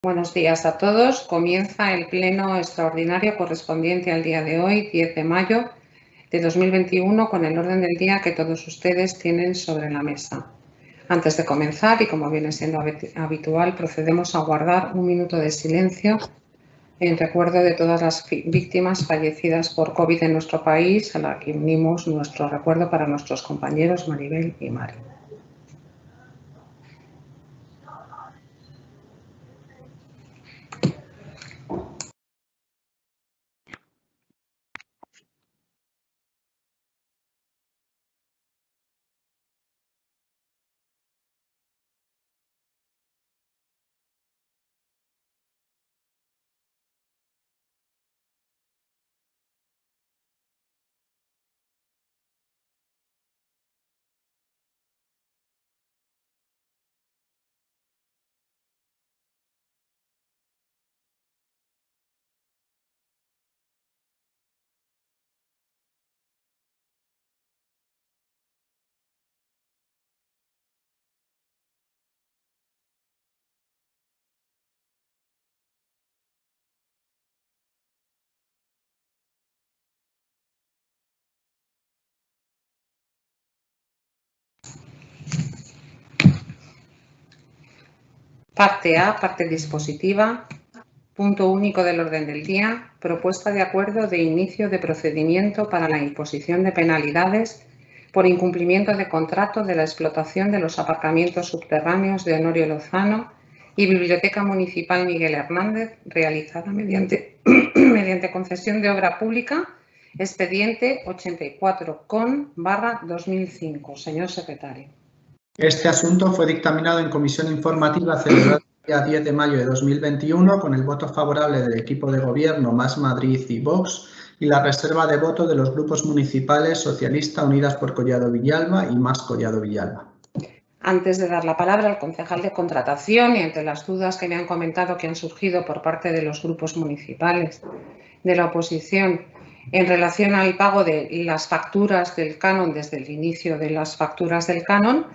Buenos días a todos. Comienza el pleno extraordinario correspondiente al día de hoy, 10 de mayo de 2021, con el orden del día que todos ustedes tienen sobre la mesa. Antes de comenzar, y como viene siendo habitual, procedemos a guardar un minuto de silencio en recuerdo de todas las víctimas fallecidas por COVID en nuestro país, a la que unimos nuestro recuerdo para nuestros compañeros Maribel y Mari. Parte A, parte dispositiva. Punto único del orden del día. Propuesta de acuerdo de inicio de procedimiento para la imposición de penalidades por incumplimiento de contrato de la explotación de los aparcamientos subterráneos de Honorio Lozano y Biblioteca Municipal Miguel Hernández, realizada mediante concesión de obra pública, expediente 84-2005. Señor secretario. Este asunto fue dictaminado en comisión informativa celebrada el día 10 de mayo de 2021 con el voto favorable del equipo de gobierno Más Madrid y Vox y la reserva de voto de los grupos municipales Socialista, Unidas por Collado Villalba y Más Collado Villalba. Antes de dar la palabra al concejal de contratación y entre las dudas que me han comentado que han surgido por parte de los grupos municipales de la oposición en relación al pago de las facturas del canon desde el inicio de las facturas del canon,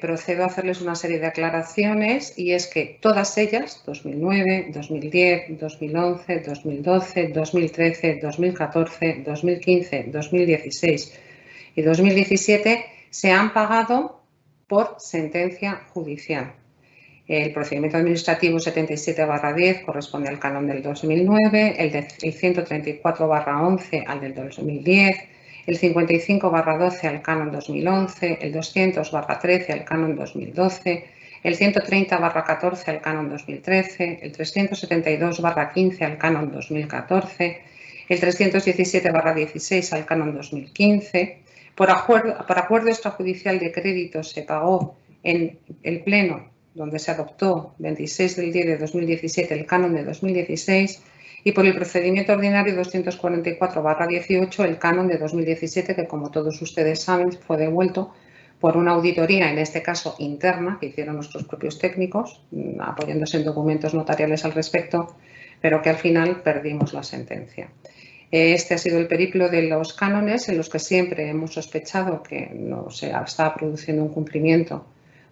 procedo a hacerles una serie de aclaraciones y es que todas ellas, 2009, 2010, 2011, 2012, 2013, 2014, 2015, 2016 y 2017 se han pagado por sentencia judicial. El procedimiento administrativo 77/10 corresponde al canon del 2009, el 134/11 al del 2010, el 55/12 al canon 2011, el 200/13 al canon 2012, el 130/14 al canon 2013, el 372/15 al canon 2014, el 317/16 al canon 2015. Por acuerdo extrajudicial de crédito se pagó en el Pleno, donde se adoptó 26 del 10 de 2017 el canon de 2016 y por el procedimiento ordinario 244/18 el canon de 2017 que, como todos ustedes saben, fue devuelto por una auditoría, en este caso interna, que hicieron nuestros propios técnicos, apoyándose en documentos notariales al respecto, pero que al final perdimos la sentencia. Este ha sido el periplo de los cánones en los que siempre hemos sospechado que no se estaba produciendo un cumplimiento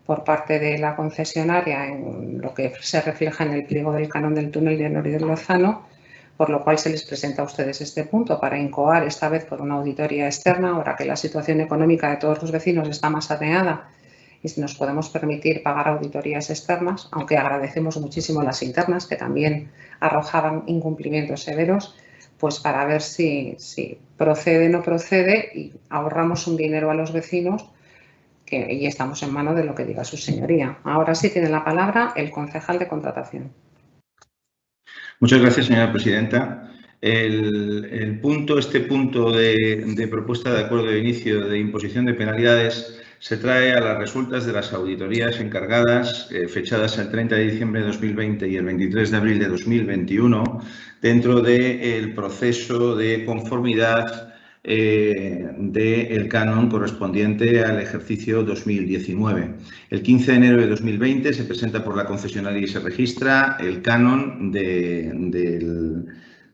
por parte de la concesionaria en lo que se refleja en el pliego del canon del túnel de Honorio Lozano, por lo cual se les presenta a ustedes este punto para incoar esta vez por una auditoría externa, ahora que la situación económica de todos los vecinos está más atenuada y si nos podemos permitir pagar auditorías externas, aunque agradecemos muchísimo las internas que también arrojaban incumplimientos severos, pues para ver si procede o no procede y ahorramos un dinero a los vecinos y estamos en manos de lo que diga su señoría. Ahora sí tiene la palabra el concejal de contratación. Muchas gracias, señora presidenta. Este punto de propuesta de acuerdo de inicio de imposición de penalidades se trae a las resultas de las auditorías encargadas, fechadas el 30 de diciembre de 2020 y el 23 de abril de 2021, dentro del proceso de conformidad del canon correspondiente al ejercicio 2019. El 15 de enero de 2020 se presenta por la concesionaria y se registra el canon de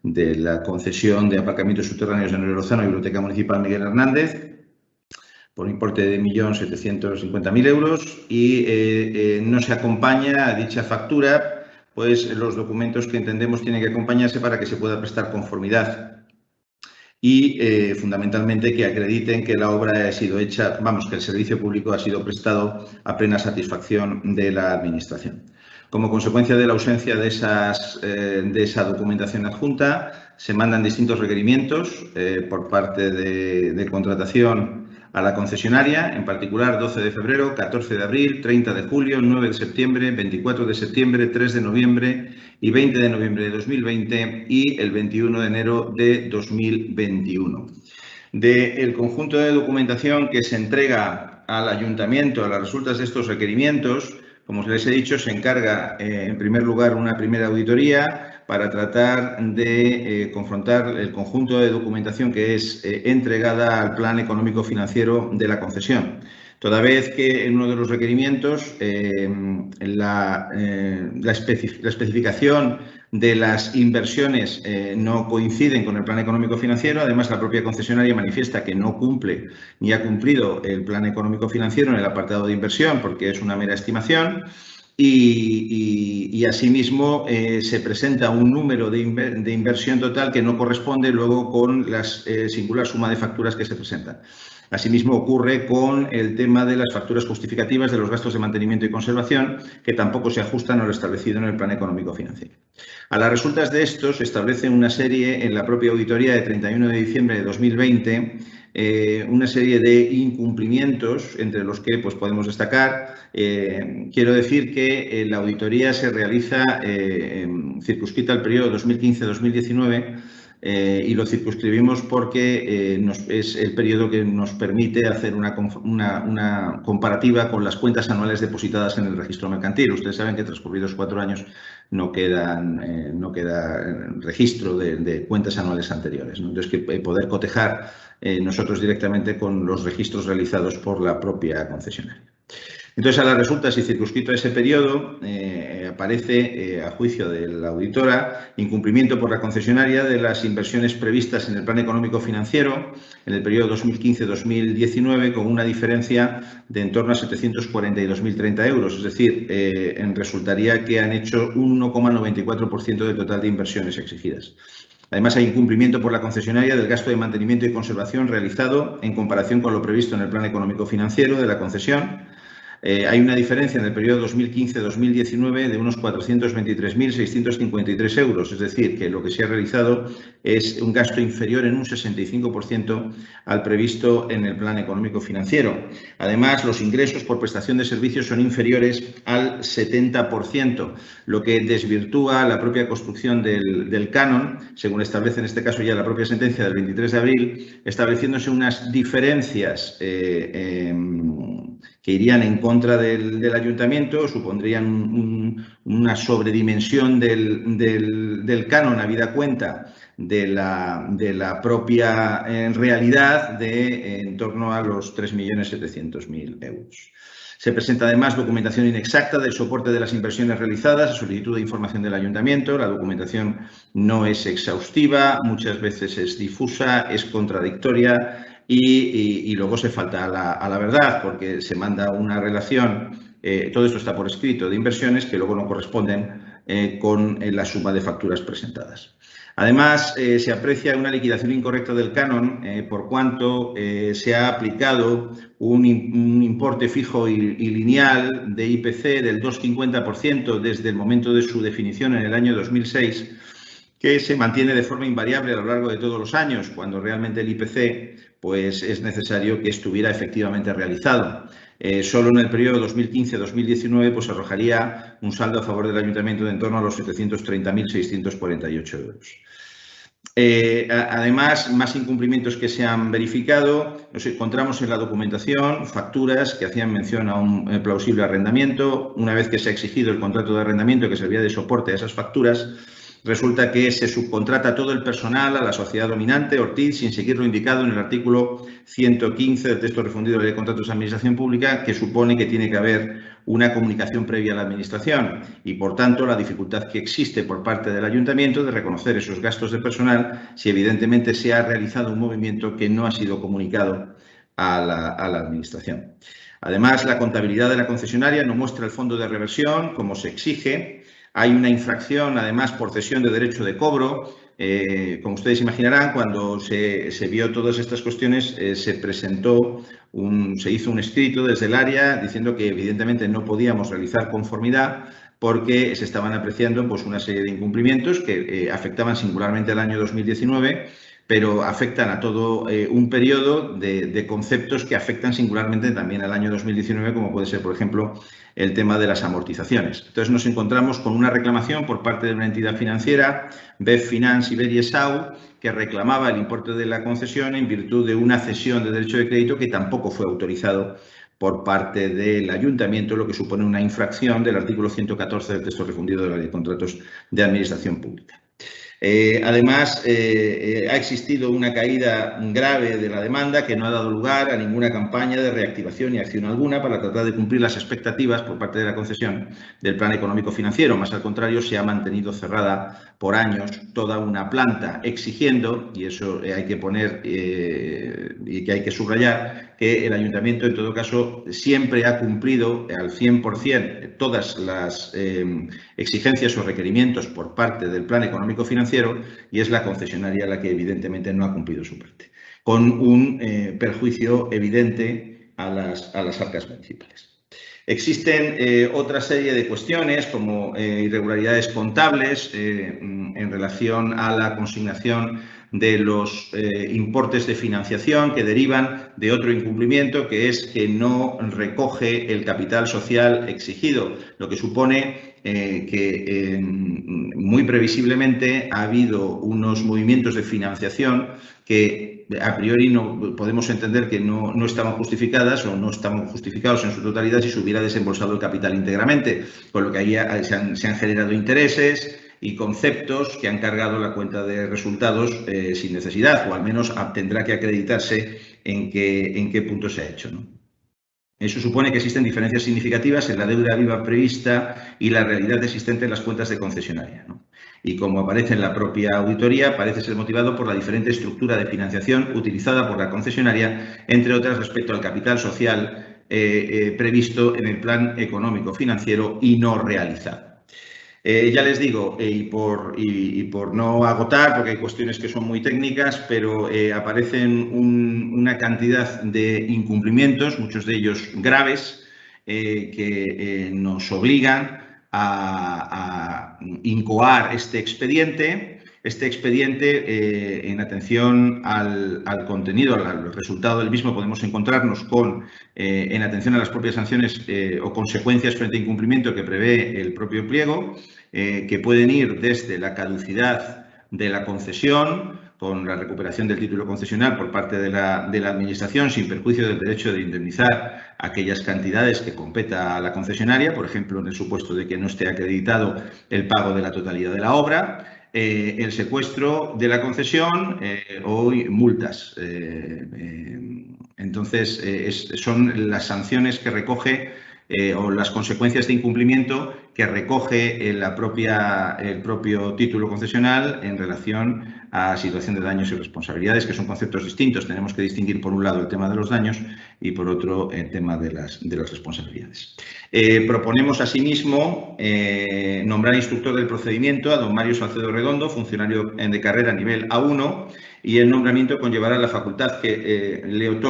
la concesión de aparcamientos subterráneos de Honorio Lozano y Biblioteca Municipal Miguel Hernández por un importe de 1.750.000 euros y no se acompaña a dicha factura pues los documentos que entendemos tienen que acompañarse para que se pueda prestar conformidad y fundamentalmente que acrediten que la obra ha sido hecha, que el servicio público ha sido prestado a plena satisfacción de la Administración. Como consecuencia de la ausencia de esa documentación adjunta, se mandan distintos requerimientos por parte de contratación a la concesionaria, en particular 12 de febrero, 14 de abril, 30 de julio, 9 de septiembre, 24 de septiembre, 3 de noviembre y 20 de noviembre de 2020 y el 21 de enero de 2021. Del conjunto de documentación que se entrega al Ayuntamiento a las resultas de estos requerimientos, como les he dicho, se encarga en primer lugar una primera auditoría para tratar de confrontar el conjunto de documentación que es entregada al Plan Económico Financiero de la concesión. Toda vez que en uno de los requerimientos la especificación de las inversiones no coinciden con el Plan Económico Financiero, además la propia concesionaria manifiesta que no cumple ni ha cumplido el Plan Económico Financiero en el apartado de inversión porque es una mera estimación. Y asimismo se presenta un número de inversión total que no corresponde luego con la singular suma de facturas que se presentan. Asimismo ocurre con el tema de las facturas justificativas de los gastos de mantenimiento y conservación, que tampoco se ajustan a lo establecido en el Plan Económico Financiero. A las resultas de esto se establece una serie en la propia auditoría de 31 de diciembre de 2020, una serie de incumplimientos, entre los que podemos destacar. Quiero decir que la auditoría se realiza circunscrita al periodo 2015-2019 y lo circunscribimos porque es el periodo que nos permite hacer una comparativa con las cuentas anuales depositadas en el registro mercantil. Ustedes saben que transcurridos 4 años no queda registro de cuentas anuales anteriores, ¿no? Entonces, que poder cotejar nosotros directamente con los registros realizados por la propia concesionaria. Entonces, a las resultas y circunscrito a ese periodo, aparece, a juicio de la auditora, incumplimiento por la concesionaria de las inversiones previstas en el Plan Económico Financiero en el periodo 2015-2019 con una diferencia de en torno a 742.030 euros. Es decir, resultaría que han hecho un 1,94% del total de inversiones exigidas. Además, hay incumplimiento por la concesionaria del gasto de mantenimiento y conservación realizado en comparación con lo previsto en el Plan Económico Financiero de la concesión. Hay una diferencia en el periodo 2015-2019 de unos 423.653 euros, es decir, que lo que se ha realizado es un gasto inferior en un 65% al previsto en el Plan Económico Financiero. Además, los ingresos por prestación de servicios son inferiores al 70%, lo que desvirtúa la propia construcción del canon, según establece en este caso ya la propia sentencia del 23 de abril, estableciéndose unas diferencias que irían en contra del ayuntamiento, supondrían una sobredimensión del canon habida cuenta de la propia realidad de en torno a los 3.700.000 euros. Se presenta además documentación inexacta del soporte de las inversiones realizadas a solicitud de información del ayuntamiento. La documentación no es exhaustiva, muchas veces es difusa, es contradictoria y luego se falta a la verdad porque se manda una relación, todo esto está por escrito, de inversiones que luego no corresponden con la suma de facturas presentadas. Además, se aprecia una liquidación incorrecta del canon por cuanto se ha aplicado un importe fijo y lineal de IPC del 2,50% desde el momento de su definición en el año 2006, que se mantiene de forma invariable a lo largo de todos los años, cuando realmente el IPC es necesario que estuviera efectivamente realizado. Solo en el periodo 2015-2019 arrojaría un saldo a favor del ayuntamiento de en torno a los 730.648 euros. Además, más incumplimientos que se han verificado, nos encontramos en la documentación, facturas que hacían mención a un plausible arrendamiento. Una vez que se ha exigido el contrato de arrendamiento que servía de soporte a esas facturas, resulta que se subcontrata todo el personal a la sociedad dominante, Ortiz, sin seguir lo indicado en el artículo 115 del texto refundido de la Ley de Contratos de Administración Pública, que supone que tiene que haber una comunicación previa a la Administración y, por tanto, la dificultad que existe por parte del Ayuntamiento de reconocer esos gastos de personal si evidentemente se ha realizado un movimiento que no ha sido comunicado a la Administración. Además, la contabilidad de la concesionaria no muestra el fondo de reversión como se exige. Hay una infracción, además, por cesión de derecho de cobro. Como ustedes imaginarán, cuando se vio todas estas cuestiones, se hizo un escrito desde el área diciendo que evidentemente no podíamos realizar conformidad porque se estaban apreciando pues, una serie de incumplimientos que afectaban singularmente al año 2019, pero afectan a todo un periodo de conceptos que afectan singularmente también al año 2019, como puede ser, por ejemplo, el tema de las amortizaciones. Entonces nos encontramos con una reclamación por parte de una entidad financiera, BEF Finance Iberia S.A.U., que reclamaba el importe de la concesión en virtud de una cesión de derecho de crédito que tampoco fue autorizado por parte del ayuntamiento, lo que supone una infracción del artículo 114 del texto refundido de la Ley de Contratos de Administración Pública. Además, ha existido una caída grave de la demanda que no ha dado lugar a ninguna campaña de reactivación ni acción alguna para tratar de cumplir las expectativas por parte de la concesión del Plan Económico Financiero. Más al contrario, se ha mantenido cerrada por años toda una planta exigiendo, y eso hay que poner y que hay que subrayar, que el Ayuntamiento, en todo caso, siempre ha cumplido al 100% todas las exigencias o requerimientos por parte del Plan Económico Financiero, y es la concesionaria la que evidentemente no ha cumplido su parte, con un perjuicio evidente a las arcas municipales. Existen otra serie de cuestiones como irregularidades contables en relación a la consignación de los importes de financiación que derivan de otro incumplimiento, que es que no recoge el capital social exigido, lo que supone que muy previsiblemente ha habido unos movimientos de financiación que a priori no podemos entender que no estaban justificadas o no estaban justificados en su totalidad si se hubiera desembolsado el capital íntegramente, con lo que ahí se han generado intereses y conceptos que han cargado la cuenta de resultados sin necesidad, o al menos tendrá que acreditarse en qué punto se ha hecho, ¿no? Eso supone que existen diferencias significativas en la deuda viva prevista y la realidad existente en las cuentas de concesionaria, ¿no? Y como aparece en la propia auditoría, parece ser motivado por la diferente estructura de financiación utilizada por la concesionaria, entre otras respecto al capital social previsto en el Plan Económico Financiero y no realizado. Ya les digo, y por no agotar, porque hay cuestiones que son muy técnicas, pero aparecen una cantidad de incumplimientos, muchos de ellos graves, que nos obligan a incoar este expediente. Este expediente, en atención al contenido, al resultado del mismo, podemos encontrarnos con, en atención a las propias sanciones o consecuencias frente a incumplimiento que prevé el propio pliego, que pueden ir desde la caducidad de la concesión, con la recuperación del título concesional por parte de la Administración, sin perjuicio del derecho de indemnizar aquellas cantidades que competa a la concesionaria, por ejemplo, en el supuesto de que no esté acreditado el pago de la totalidad de la obra, el secuestro de la concesión o multas. Entonces, son las sanciones que recoge o las consecuencias de incumplimiento que recoge el propio título concesional en relación a situación de daños y responsabilidades, que son conceptos distintos. Tenemos que distinguir, por un lado, el tema de los daños y, por otro, el tema de las responsabilidades. Proponemos, asimismo, nombrar instructor del procedimiento a don Mario Salcedo Redondo, funcionario de carrera nivel A1, y el nombramiento conllevará la facultad que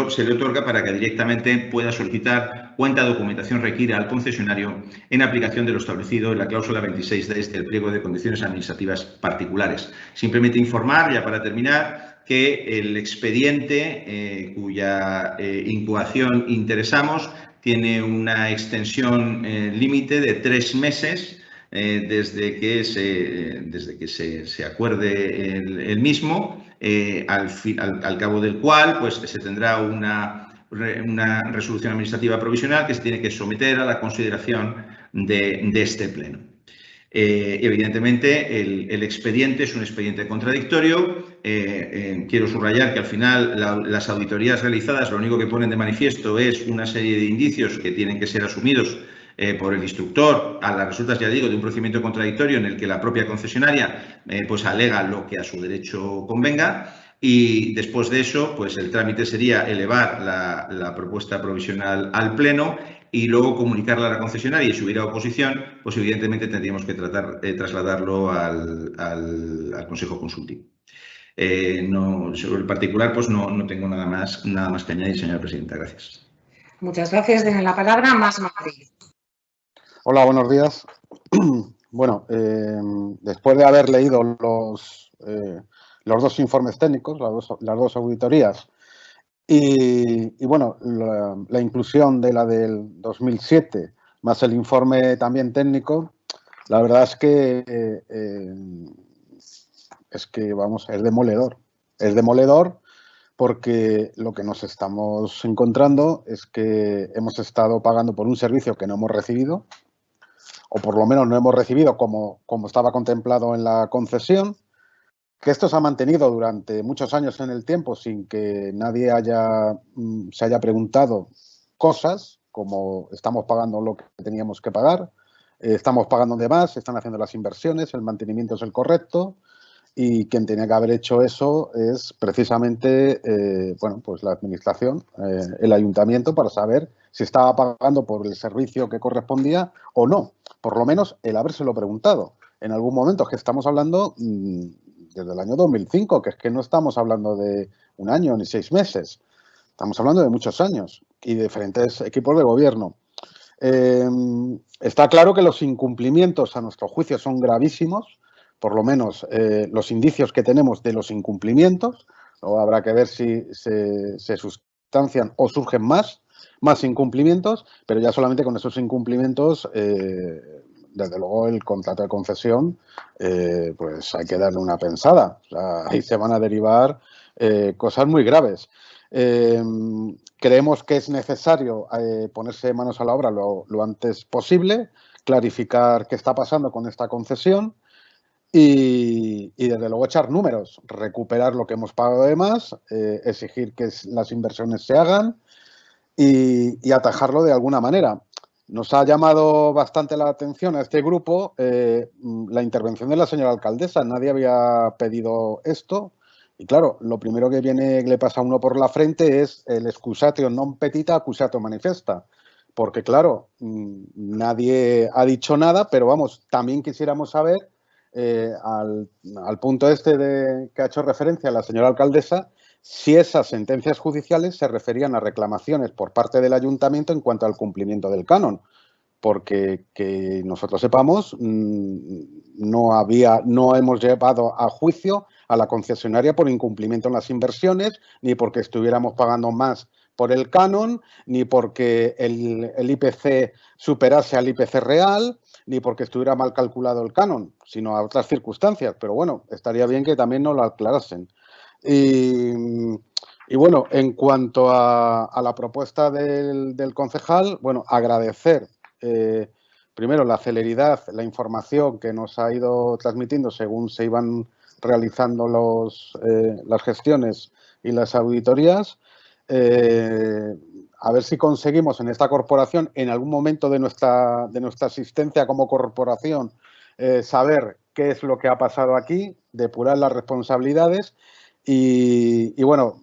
se le otorga para que directamente pueda solicitar cuanta documentación requiera al concesionario en aplicación de lo establecido en la cláusula 26 del pliego de condiciones administrativas particulares. Simplemente informar, ya para terminar, que el expediente cuya incoación interesamos tiene una extensión límite de 3 meses desde que se acuerde el mismo, al cabo del cual pues, se tendrá una resolución administrativa provisional que se tiene que someter a la consideración de este Pleno. Evidentemente, el expediente es un expediente contradictorio. Quiero subrayar que al final las auditorías realizadas lo único que ponen de manifiesto es una serie de indicios que tienen que ser asumidos por el instructor a las resultas, ya digo, de un procedimiento contradictorio en el que la propia concesionaria pues alega lo que a su derecho convenga. Y después de eso, pues el trámite sería elevar la propuesta provisional al Pleno y luego comunicarla a la concesionaria, y si hubiera oposición, pues evidentemente tendríamos que trasladarlo al Consejo Consultivo. Sobre el particular, pues no tengo nada más que añadir, señora presidenta. Gracias. Muchas gracias. Tiene la palabra Mas Madrid. Hola, buenos días. Bueno, después de haber leído los dos informes técnicos, las dos auditorías, y bueno, la inclusión de la del 2007, más el informe también técnico, la verdad es que vamos, es demoledor. Es demoledor porque lo que nos estamos encontrando es que hemos estado pagando por un servicio que no hemos recibido, o por lo menos no hemos recibido como estaba contemplado en la concesión, que esto se ha mantenido durante muchos años en el tiempo sin que nadie se haya preguntado cosas, como estamos pagando lo que teníamos que pagar, estamos pagando de más, se están haciendo las inversiones, el mantenimiento es el correcto, y quien tenía que haber hecho eso es precisamente pues la administración, el ayuntamiento, para saber si estaba pagando por el servicio que correspondía o no. Por lo menos el habérselo preguntado. En algún momento, que estamos hablando desde el año 2005, que es que no estamos hablando de un año ni 6 meses. Estamos hablando de muchos años y de diferentes equipos de gobierno. Está claro que los incumplimientos, a nuestro juicio, son gravísimos. Por lo menos los indicios que tenemos de los incumplimientos. Luego habrá que ver si se sustancian o surgen más incumplimientos, pero ya solamente con esos incumplimientos, desde luego el contrato de concesión, pues hay que darle una pensada. O sea, ahí se van a derivar cosas muy graves. Creemos que es necesario ponerse manos a la obra lo antes posible, clarificar qué está pasando con esta concesión, y desde luego echar números, recuperar lo que hemos pagado de más, exigir que las inversiones se hagan y atajarlo de alguna manera. Nos ha llamado bastante la atención a este grupo la intervención de la señora alcaldesa. Nadie había pedido esto y claro, lo primero que le pasa a uno por la frente es el excusatio non petita, accusatio manifesta. Porque claro, nadie ha dicho nada, pero vamos, también quisiéramos saber al punto que ha hecho referencia la señora alcaldesa, si esas sentencias judiciales se referían a reclamaciones por parte del ayuntamiento en cuanto al cumplimiento del canon, porque que nosotros sepamos no hemos llevado a juicio a la concesionaria por incumplimiento en las inversiones, ni porque estuviéramos pagando más por el canon, ni porque el IPC superase al IPC real, ni porque estuviera mal calculado el canon, sino a otras circunstancias. Pero bueno, estaría bien que también nos lo aclarasen. Y bueno, en cuanto a la propuesta del concejal, bueno, agradecer primero la celeridad, la información que nos ha ido transmitiendo según se iban realizando las gestiones y las auditorías. A ver si conseguimos en esta corporación, en algún momento de nuestra asistencia como corporación, saber qué es lo que ha pasado aquí, depurar las responsabilidades y bueno,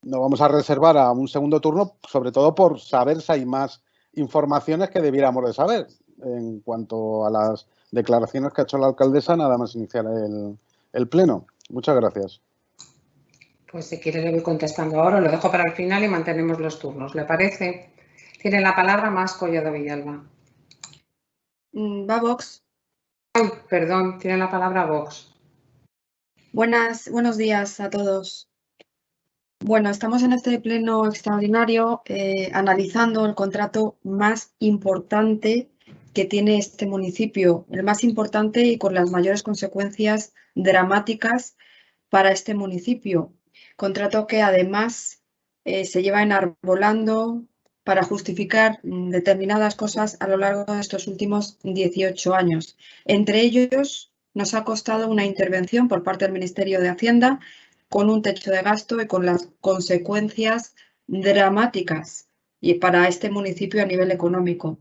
nos vamos a reservar a un segundo turno, sobre todo por saber si hay más informaciones que debiéramos de saber. En cuanto a las declaraciones que ha hecho la alcaldesa, nada más iniciar el pleno. Muchas gracias. Pues si quiere le voy contestando ahora, lo dejo para el final y mantenemos los turnos. ¿Le parece? Tiene la palabra Mas Collado Villalba. Va Vox. Ay, perdón, tiene la palabra Vox. Buenos días a todos. Bueno, estamos en este pleno extraordinario analizando el contrato más importante que tiene este municipio, el más importante y con las mayores consecuencias dramáticas para este municipio. Contrato que además se lleva enarbolando para justificar determinadas cosas a lo largo de estos últimos 18 años. Entre ellos, nos ha costado una intervención por parte del Ministerio de Hacienda con un techo de gasto y con las consecuencias dramáticas y para este municipio a nivel económico.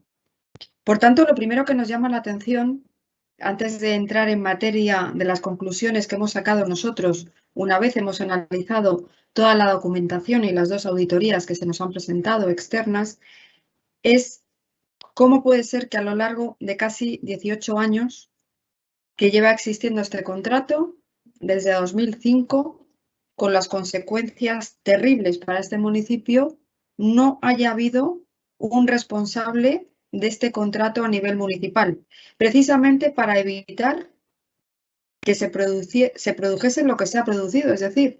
Por tanto, lo primero que nos llama la atención, antes de entrar en materia de las conclusiones que hemos sacado nosotros, una vez hemos analizado toda la documentación y las dos auditorías que se nos han presentado externas, es cómo puede ser que a lo largo de casi 18 años que lleva existiendo este contrato, desde 2005, con las consecuencias terribles para este municipio, no haya habido un responsable de este contrato a nivel municipal, precisamente para evitar que se produjese lo que se ha producido, es decir,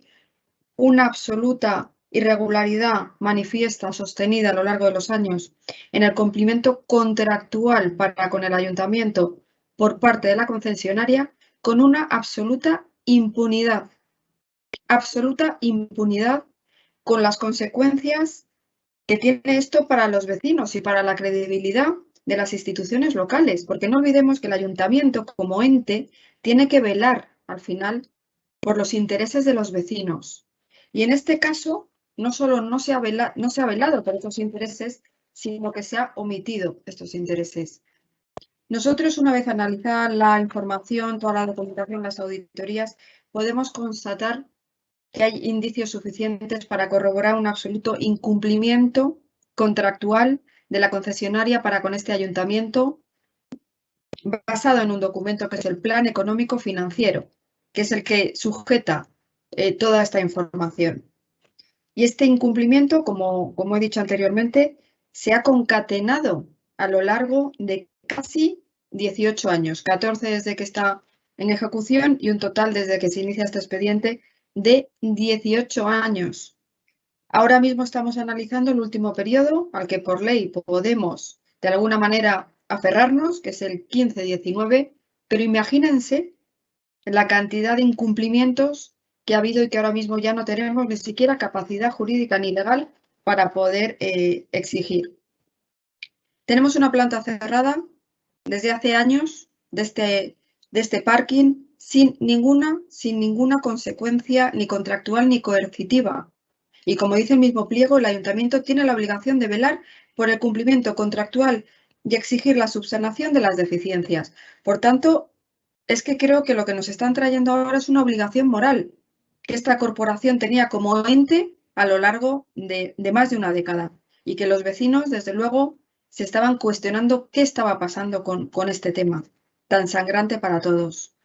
una absoluta irregularidad manifiesta, sostenida a lo largo de los años en el cumplimiento contractual para con el ayuntamiento por parte de la concesionaria, con una absoluta impunidad con las consecuencias que tiene esto para los vecinos y para la credibilidad de las instituciones locales, porque no olvidemos que el ayuntamiento como ente tiene que velar al final por los intereses de los vecinos. Y en este caso, no solo no se ha velado por estos intereses, sino que se ha omitido estos intereses. Nosotros, una vez analizada la información, toda la documentación, las auditorías, podemos constatar que hay indicios suficientes para corroborar un absoluto incumplimiento contractual de la concesionaria para con este ayuntamiento, basado en un documento que es el Plan Económico Financiero, que es el que sujeta toda esta información. Y este incumplimiento, como he dicho anteriormente, se ha concatenado a lo largo de casi 18 años, 14 desde que está en ejecución y un total desde que se inicia este expediente de 18 años. Ahora mismo estamos analizando el último periodo al que por ley podemos de alguna manera aferrarnos, que es el 15-19, pero imagínense la cantidad de incumplimientos que ha habido y que ahora mismo ya no tenemos ni siquiera capacidad jurídica ni legal para poder exigir. Tenemos una planta cerrada desde hace años de este parking sin ninguna consecuencia ni contractual ni coercitiva. Y como dice el mismo pliego, el ayuntamiento tiene la obligación de velar por el cumplimiento contractual y exigir la subsanación de las deficiencias. Por tanto, es que creo que lo que nos están trayendo ahora es una obligación moral que esta corporación tenía como ente a lo largo de más de una década y que los vecinos, desde luego, se estaban cuestionando qué estaba pasando con este tema tan sangrante para todos.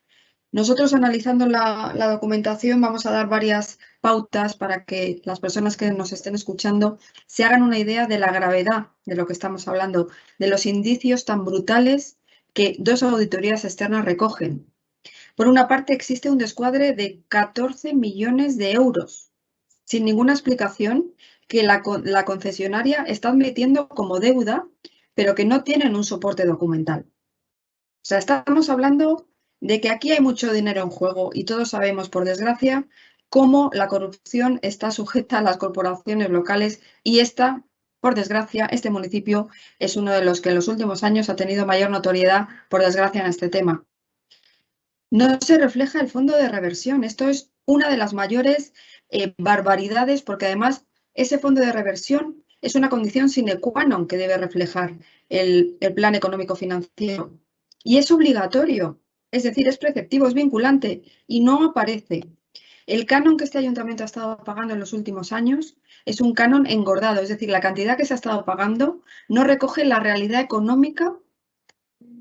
Nosotros, analizando la documentación, vamos a dar varias pautas para que las personas que nos estén escuchando se hagan una idea de la gravedad de lo que estamos hablando, de los indicios tan brutales que 2 auditorías externas recogen. Por una parte, existe un descuadre de 14 millones de euros, sin ninguna explicación, que la concesionaria está admitiendo como deuda, pero que no tienen un soporte documental. O sea, estamos hablando de que aquí hay mucho dinero en juego y todos sabemos, por desgracia, cómo la corrupción está sujeta a las corporaciones locales y por desgracia, este municipio es uno de los que en los últimos años ha tenido mayor notoriedad, por desgracia, en este tema. No se refleja el fondo de reversión. Esto es una de las mayores barbaridades, porque además ese fondo de reversión es una condición sine qua non que debe reflejar el plan económico financiero. Y es obligatorio, es decir, es preceptivo, es vinculante y no aparece. El canon que este ayuntamiento ha estado pagando en los últimos años es un canon engordado, es decir, la cantidad que se ha estado pagando no recoge la realidad económica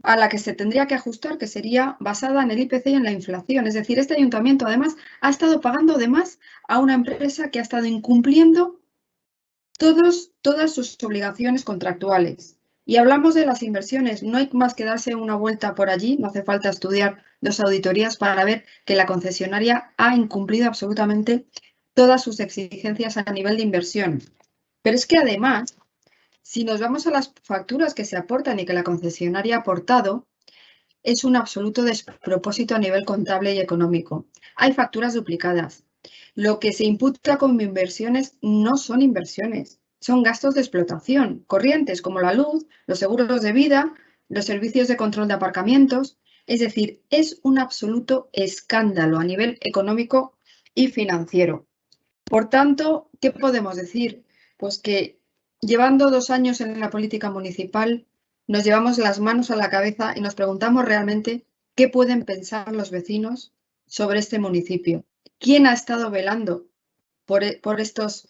a la que se tendría que ajustar, que sería basada en el IPC y en la inflación. Es decir, este ayuntamiento además ha estado pagando de más a una empresa que ha estado incumpliendo todas sus obligaciones contractuales. Y hablamos de las inversiones, no hay más que darse una vuelta por allí, no hace falta estudiar 2 auditorías para ver que la concesionaria ha incumplido absolutamente todas sus exigencias a nivel de inversión. Pero es que además, si nos vamos a las facturas que se aportan y que la concesionaria ha aportado, es un absoluto despropósito a nivel contable y económico. Hay facturas duplicadas. Lo que se imputa como inversiones no son inversiones, son gastos de explotación corrientes como la luz, los seguros de vida, los servicios de control de aparcamientos. Es decir, es un absoluto escándalo a nivel económico y financiero. Por tanto, ¿qué podemos decir? Pues que llevando 2 años en la política municipal, nos llevamos las manos a la cabeza y nos preguntamos realmente qué pueden pensar los vecinos sobre este municipio. ¿Quién ha estado velando por estos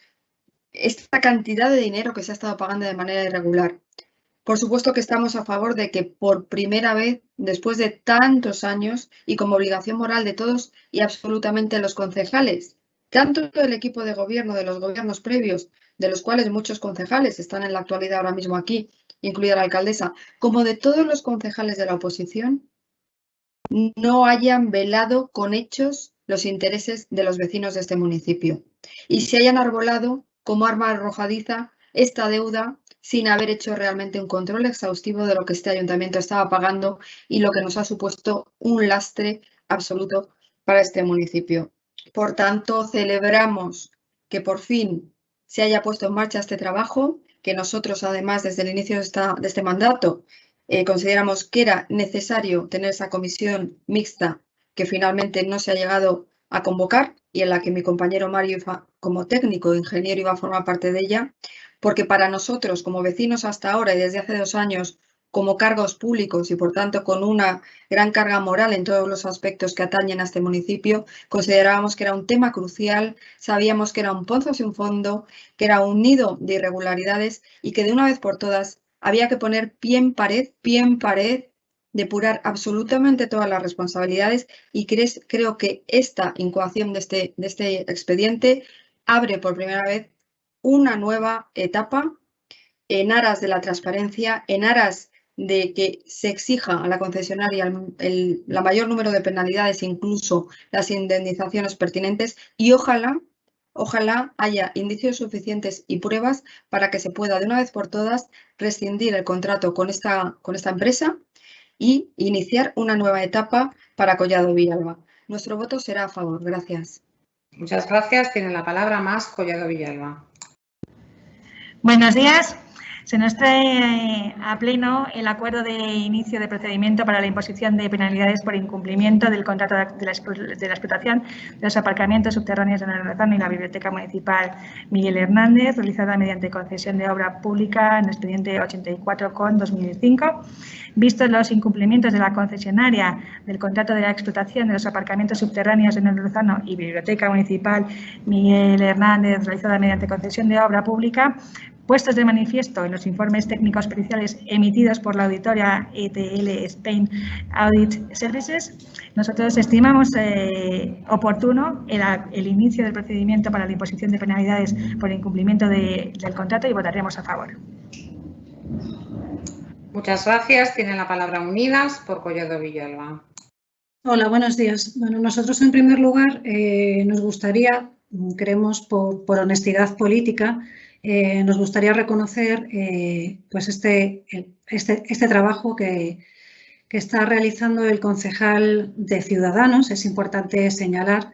esta cantidad de dinero que se ha estado pagando de manera irregular. Por supuesto que estamos a favor de que por primera vez, después de tantos años y como obligación moral de todos y absolutamente los concejales, tanto del equipo de gobierno de los gobiernos previos, de los cuales muchos concejales están en la actualidad ahora mismo aquí, incluida la alcaldesa, como de todos los concejales de la oposición, no hayan velado con hechos los intereses de los vecinos de este municipio y se hayan arbolado como arma arrojadiza esta deuda sin haber hecho realmente un control exhaustivo de lo que este ayuntamiento estaba pagando y lo que nos ha supuesto un lastre absoluto para este municipio. Por tanto, celebramos que por fin se haya puesto en marcha este trabajo, que nosotros, además, desde el inicio de este mandato, consideramos que era necesario tener esa comisión mixta que finalmente no se ha llegado a convocar y en la que mi compañero Mario, como técnico ingeniero, iba a formar parte de ella, porque para nosotros, como vecinos hasta ahora y desde hace 2 años, como cargos públicos y por tanto con una gran carga moral en todos los aspectos que atañen a este municipio, considerábamos que era un tema crucial, sabíamos que era un pozo sin fondo, que era un nido de irregularidades y que de una vez por todas había que poner pie en pared, depurar absolutamente todas las responsabilidades y creo que esta incoación de este expediente abre por primera vez una nueva etapa en aras de la transparencia, en aras de que se exija a la concesionaria la mayor número de penalidades, incluso las indemnizaciones pertinentes, y ojalá haya indicios suficientes y pruebas para que se pueda de una vez por todas rescindir el contrato con esta empresa y iniciar una nueva etapa para Collado Villalba. Nuestro voto será a favor. Gracias. Muchas gracias. Tiene la palabra más Collado Villalba. Buenos días. Se nos trae a pleno el acuerdo de inicio de procedimiento para la imposición de penalidades por incumplimiento del contrato de la explotación de los aparcamientos subterráneos en el Lozano y la Biblioteca Municipal Miguel Hernández, realizada mediante concesión de obra pública en el expediente 84/2005. Vistos los incumplimientos de la concesionaria del contrato de la explotación de los aparcamientos subterráneos en el Lozano y Biblioteca Municipal Miguel Hernández, realizada mediante concesión de obra pública, puestos de manifiesto en los informes técnicos periciales emitidos por la auditoría ETL Spain Audit Services, nosotros estimamos oportuno el inicio del procedimiento para la imposición de penalidades por incumplimiento del contrato y votaremos a favor. Muchas gracias. Tiene la palabra Unidas por Collado Villalba. Hola, buenos días. Bueno, nosotros en primer lugar nos gustaría, creemos por honestidad política, nos gustaría reconocer pues este trabajo que está realizando el concejal de Ciudadanos. Es importante señalar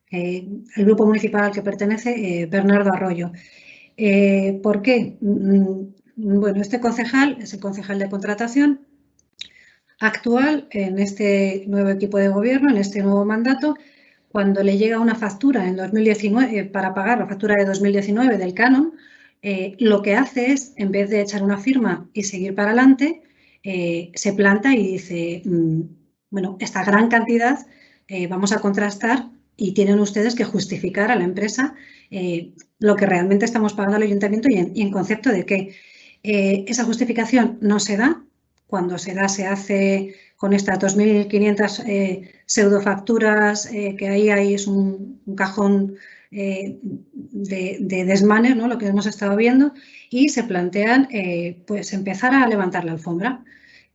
el grupo municipal al que pertenece, Bernardo Arroyo. ¿Por qué? Bueno, este concejal es el concejal de contratación actual en este nuevo equipo de gobierno, en este nuevo mandato. Cuando le llega una factura en 2019 para pagar la factura de 2019 del canon, lo que hace es, en vez de echar una firma y seguir para adelante, se planta y dice, bueno, esta gran cantidad vamos a contrastar y tienen ustedes que justificar a la empresa lo que realmente estamos pagando al ayuntamiento y en concepto de que esa justificación no se da. Cuando se da, se hace con estas 2.500 pseudofacturas que ahí es un cajón de desmanes, ¿no? Lo que hemos estado viendo, y se plantean pues empezar a levantar la alfombra.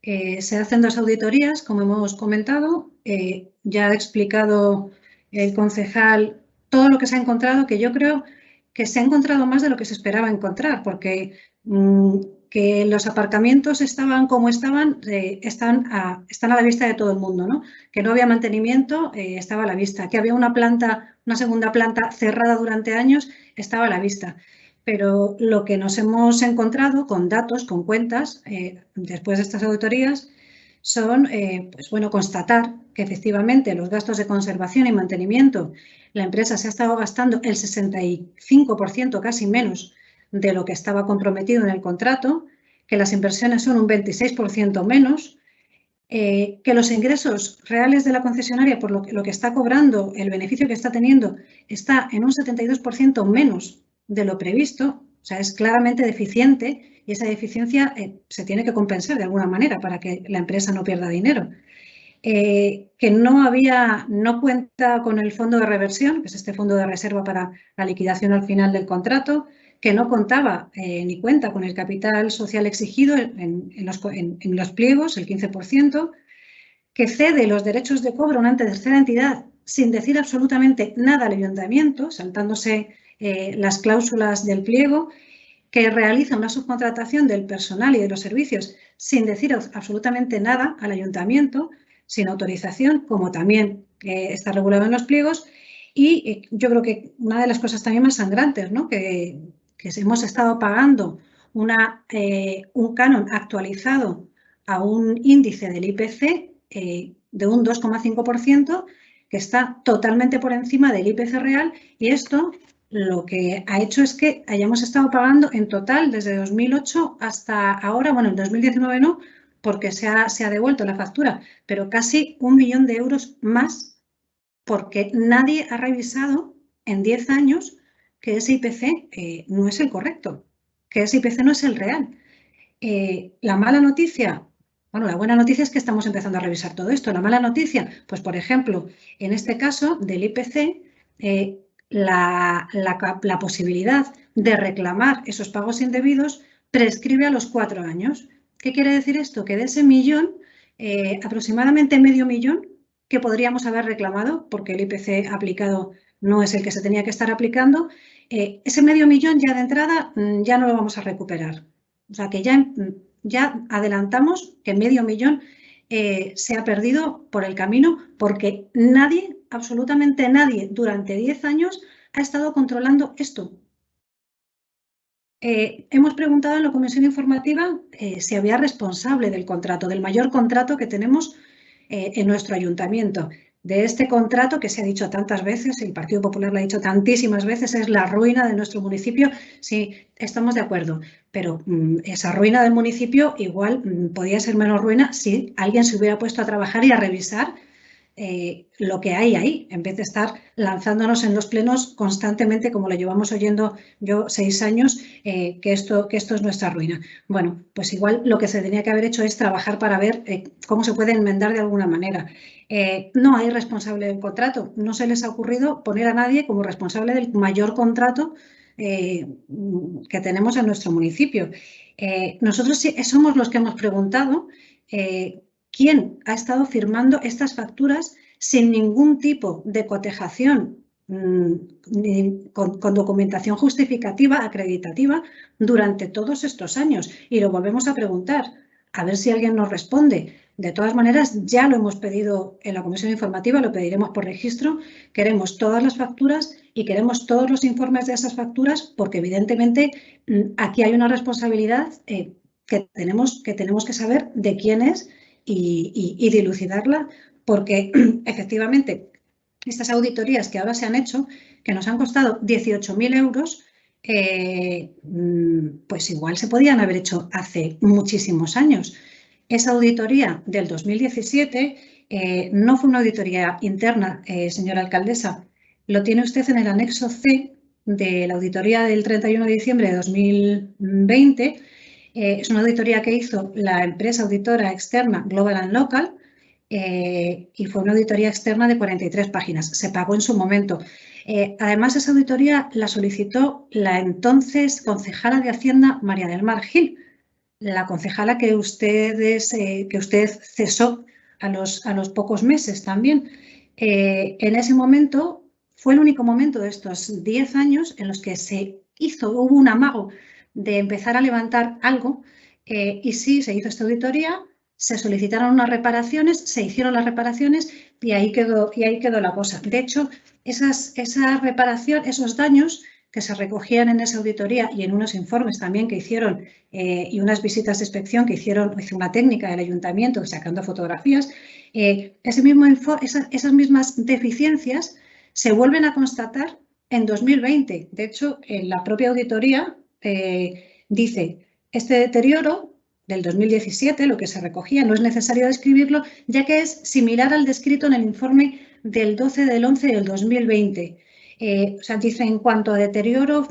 Se hacen 2 auditorías, como hemos comentado. Ya ha explicado el concejal todo lo que se ha encontrado, que yo creo que se ha encontrado más de lo que se esperaba encontrar, porque que los aparcamientos estaban como estaban, están a la vista de todo el mundo, ¿no? Que no había mantenimiento, estaba a la vista. Que había una segunda planta cerrada durante años, estaba a la vista. Pero lo que nos hemos encontrado con datos, con cuentas, después de estas auditorías, son, pues bueno, constatar que efectivamente los gastos de conservación y mantenimiento, la empresa se ha estado gastando el 65%, casi menos, de lo que estaba comprometido en el contrato, que las inversiones son un 26% menos, que los ingresos reales de la concesionaria por lo que está cobrando, el beneficio que está teniendo, está en un 72% menos de lo previsto, o sea, es claramente deficiente y esa deficiencia se tiene que compensar de alguna manera para que la empresa no pierda dinero. Que no cuenta con el fondo de reversión, que es este fondo de reserva para la liquidación al final del contrato, que no contaba ni cuenta con el capital social exigido en los pliegos, el 15%, que cede los derechos de cobro a una tercera entidad sin decir absolutamente nada al ayuntamiento, saltándose las cláusulas del pliego, que realiza una subcontratación del personal y de los servicios sin decir absolutamente nada al ayuntamiento, sin autorización, como también está regulado en los pliegos. Y yo creo que una de las cosas también más sangrantes, ¿no? que hemos estado pagando un canon actualizado a un índice del IPC de un 2,5%, que está totalmente por encima del IPC real, y esto lo que ha hecho es que hayamos estado pagando en total desde 2008 hasta ahora, bueno, en 2019 no, porque se ha devuelto la factura, pero casi 1 millón de euros más, porque nadie ha revisado en 10 años que ese IPC no es el correcto, que ese IPC no es el real. La mala noticia, bueno, la buena noticia es que estamos empezando a revisar todo esto. La mala noticia, pues por ejemplo, en este caso del IPC, la posibilidad de reclamar esos pagos indebidos prescribe a los 4 años. ¿Qué quiere decir esto? Que de ese millón, aproximadamente medio millón que podríamos haber reclamado, porque el IPC aplicado no es el que se tenía que estar aplicando, ese medio millón ya de entrada ya no lo vamos a recuperar. O sea que ya adelantamos que medio millón se ha perdido por el camino, porque nadie, absolutamente nadie, durante 10 años ha estado controlando esto. Hemos preguntado en la comisión informativa si había responsable del contrato, del mayor contrato que tenemos en nuestro ayuntamiento. De este contrato que se ha dicho tantas veces, el Partido Popular lo ha dicho tantísimas veces, es la ruina de nuestro municipio. Sí, estamos de acuerdo, pero esa ruina del municipio igual podía ser menos ruina si alguien se hubiera puesto a trabajar y a revisar lo que hay ahí, en vez de estar lanzándonos en los plenos constantemente, como lo llevamos oyendo yo 6 años, que esto es nuestra ruina. Bueno, pues igual lo que se tenía que haber hecho es trabajar para ver cómo se puede enmendar de alguna manera. No hay responsable del contrato, no se les ha ocurrido poner a nadie como responsable del mayor contrato que tenemos en nuestro municipio. Nosotros somos los que hemos preguntado ¿quién ha estado firmando estas facturas sin ningún tipo de cotejación con documentación justificativa, acreditativa, durante todos estos años? Y lo volvemos a preguntar, a ver si alguien nos responde. De todas maneras, ya lo hemos pedido en la comisión informativa, lo pediremos por registro. Queremos todas las facturas y queremos todos los informes de esas facturas, porque evidentemente aquí hay una responsabilidad que tenemos que saber de quién es y dilucidarla, porque efectivamente estas auditorías que ahora se han hecho, que nos han costado 18.000 euros, pues igual se podían haber hecho hace muchísimos años. Esa auditoría del 2017 no fue una auditoría interna, señora alcaldesa. Lo tiene usted en el anexo C de la auditoría del 31 de diciembre de 2020. Es una auditoría que hizo la empresa auditora externa Global & Local y fue una auditoría externa de 43 páginas. Se pagó en su momento. Además, esa auditoría la solicitó la entonces concejala de Hacienda, María del Mar Gil, la concejala que usted cesó a los pocos meses también. En ese momento fue el único momento de estos 10 años en los que hubo un amago de empezar a levantar algo y sí, se hizo esta auditoría, se solicitaron unas reparaciones, se hicieron las reparaciones y ahí quedó la cosa. De hecho, esa reparación, esos daños que se recogían en esa auditoría y en unos informes también que hicieron y unas visitas de inspección que hizo una técnica del ayuntamiento sacando fotografías, esas mismas deficiencias se vuelven a constatar en 2020. De hecho, en la propia auditoría dice, este deterioro del 2017, lo que se recogía, no es necesario describirlo, ya que es similar al descrito en el informe del 12 del 11 del 2020. O sea, dice en cuanto a deterioro,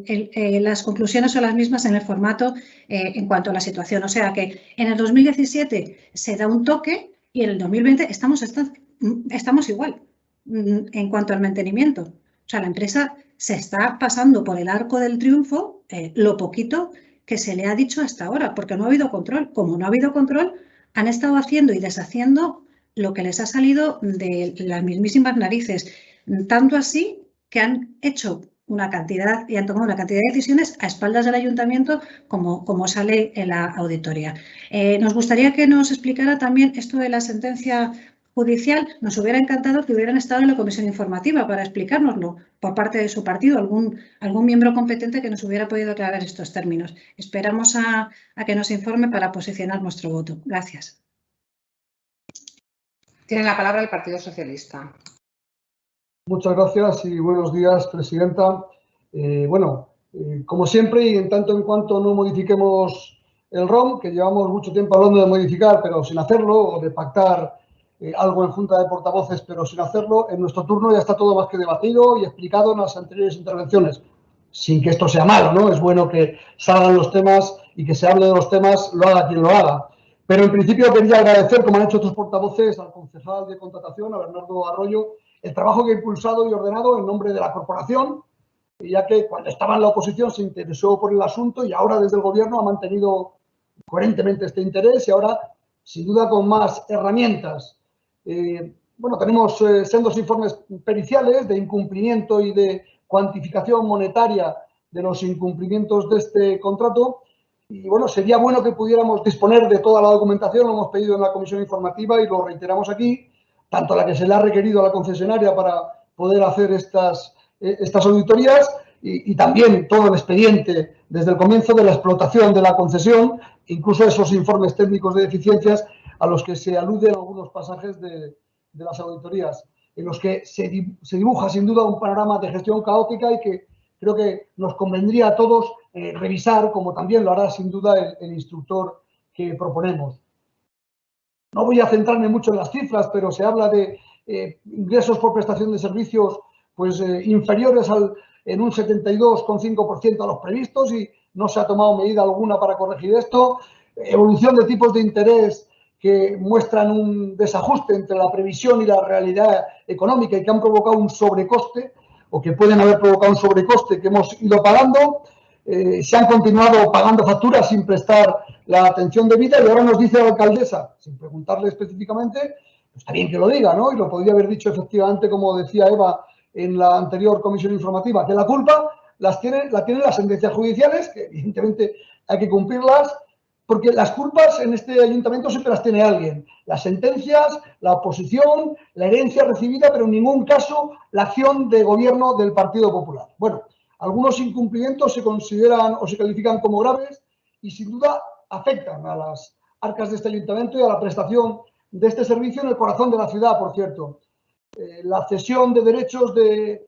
las conclusiones son las mismas en el formato en cuanto a la situación. O sea que en el 2017 se da un toque y en el 2020 estamos igual en cuanto al mantenimiento. O sea, la empresa se está pasando por el arco del triunfo lo poquito que se le ha dicho hasta ahora, porque no ha habido control. Como no ha habido control, han estado haciendo y deshaciendo lo que les ha salido de las mismísimas narices. Tanto así que han hecho una cantidad y han tomado una cantidad de decisiones a espaldas del ayuntamiento, como sale en la auditoría. Nos gustaría que nos explicara también esto de la sentencia judicial. Nos hubiera encantado que hubieran estado en la comisión informativa para explicárnoslo por parte de su partido, algún miembro competente que nos hubiera podido aclarar estos términos. Esperamos a que nos informe para posicionar nuestro voto. Gracias. Tiene la palabra el Partido Socialista. Muchas gracias y buenos días, presidenta. Como siempre, y en tanto en cuanto no modifiquemos el ROM, que llevamos mucho tiempo hablando de modificar, pero sin hacerlo, o de pactar algo en Junta de Portavoces, pero sin hacerlo, en nuestro turno ya está todo más que debatido y explicado en las anteriores intervenciones. Sin que esto sea malo, ¿no? Es bueno que salgan los temas y que se hable de los temas, lo haga quien lo haga. Pero en principio quería agradecer, como han hecho otros portavoces, al concejal de contratación, a Bernardo Arroyo, el trabajo que ha impulsado y ordenado en nombre de la corporación, ya que cuando estaba en la oposición se interesó por el asunto y ahora desde el Gobierno ha mantenido coherentemente este interés y ahora, sin duda, con más herramientas. Tenemos sendos informes periciales de incumplimiento y de cuantificación monetaria de los incumplimientos de este contrato. Y sería bueno que pudiéramos disponer de toda la documentación, lo hemos pedido en la comisión informativa y lo reiteramos aquí, tanto la que se le ha requerido a la concesionaria para poder hacer estas auditorías y también todo el expediente desde el comienzo de la explotación de la concesión, incluso esos informes técnicos de deficiencias a los que se aluden algunos pasajes de las auditorías, en los que se dibuja sin duda un panorama de gestión caótica y que creo que nos convendría a todos revisar, como también lo hará sin duda el instructor que proponemos. No voy a centrarme mucho en las cifras, pero se habla de ingresos por prestación de servicios inferiores en un 72,5% a los previstos y no se ha tomado medida alguna para corregir esto. Evolución de tipos de interés que muestran un desajuste entre la previsión y la realidad económica y que han provocado un sobrecoste o que pueden haber provocado un sobrecoste que hemos ido pagando. Se han continuado pagando facturas sin prestar la atención debida y ahora nos dice la alcaldesa, sin preguntarle específicamente, pues está bien que lo diga, ¿no? Y lo podría haber dicho efectivamente, como decía Eva en la anterior comisión informativa, que la culpa la tienen las sentencias judiciales, que evidentemente hay que cumplirlas, porque las culpas en este ayuntamiento siempre las tiene alguien. Las sentencias, la oposición, la herencia recibida, pero en ningún caso la acción de gobierno del Partido Popular. Bueno, algunos incumplimientos se consideran o se califican como graves y sin duda afectan a las arcas de este ayuntamiento y a la prestación de este servicio en el corazón de la ciudad, por cierto. La cesión de derechos de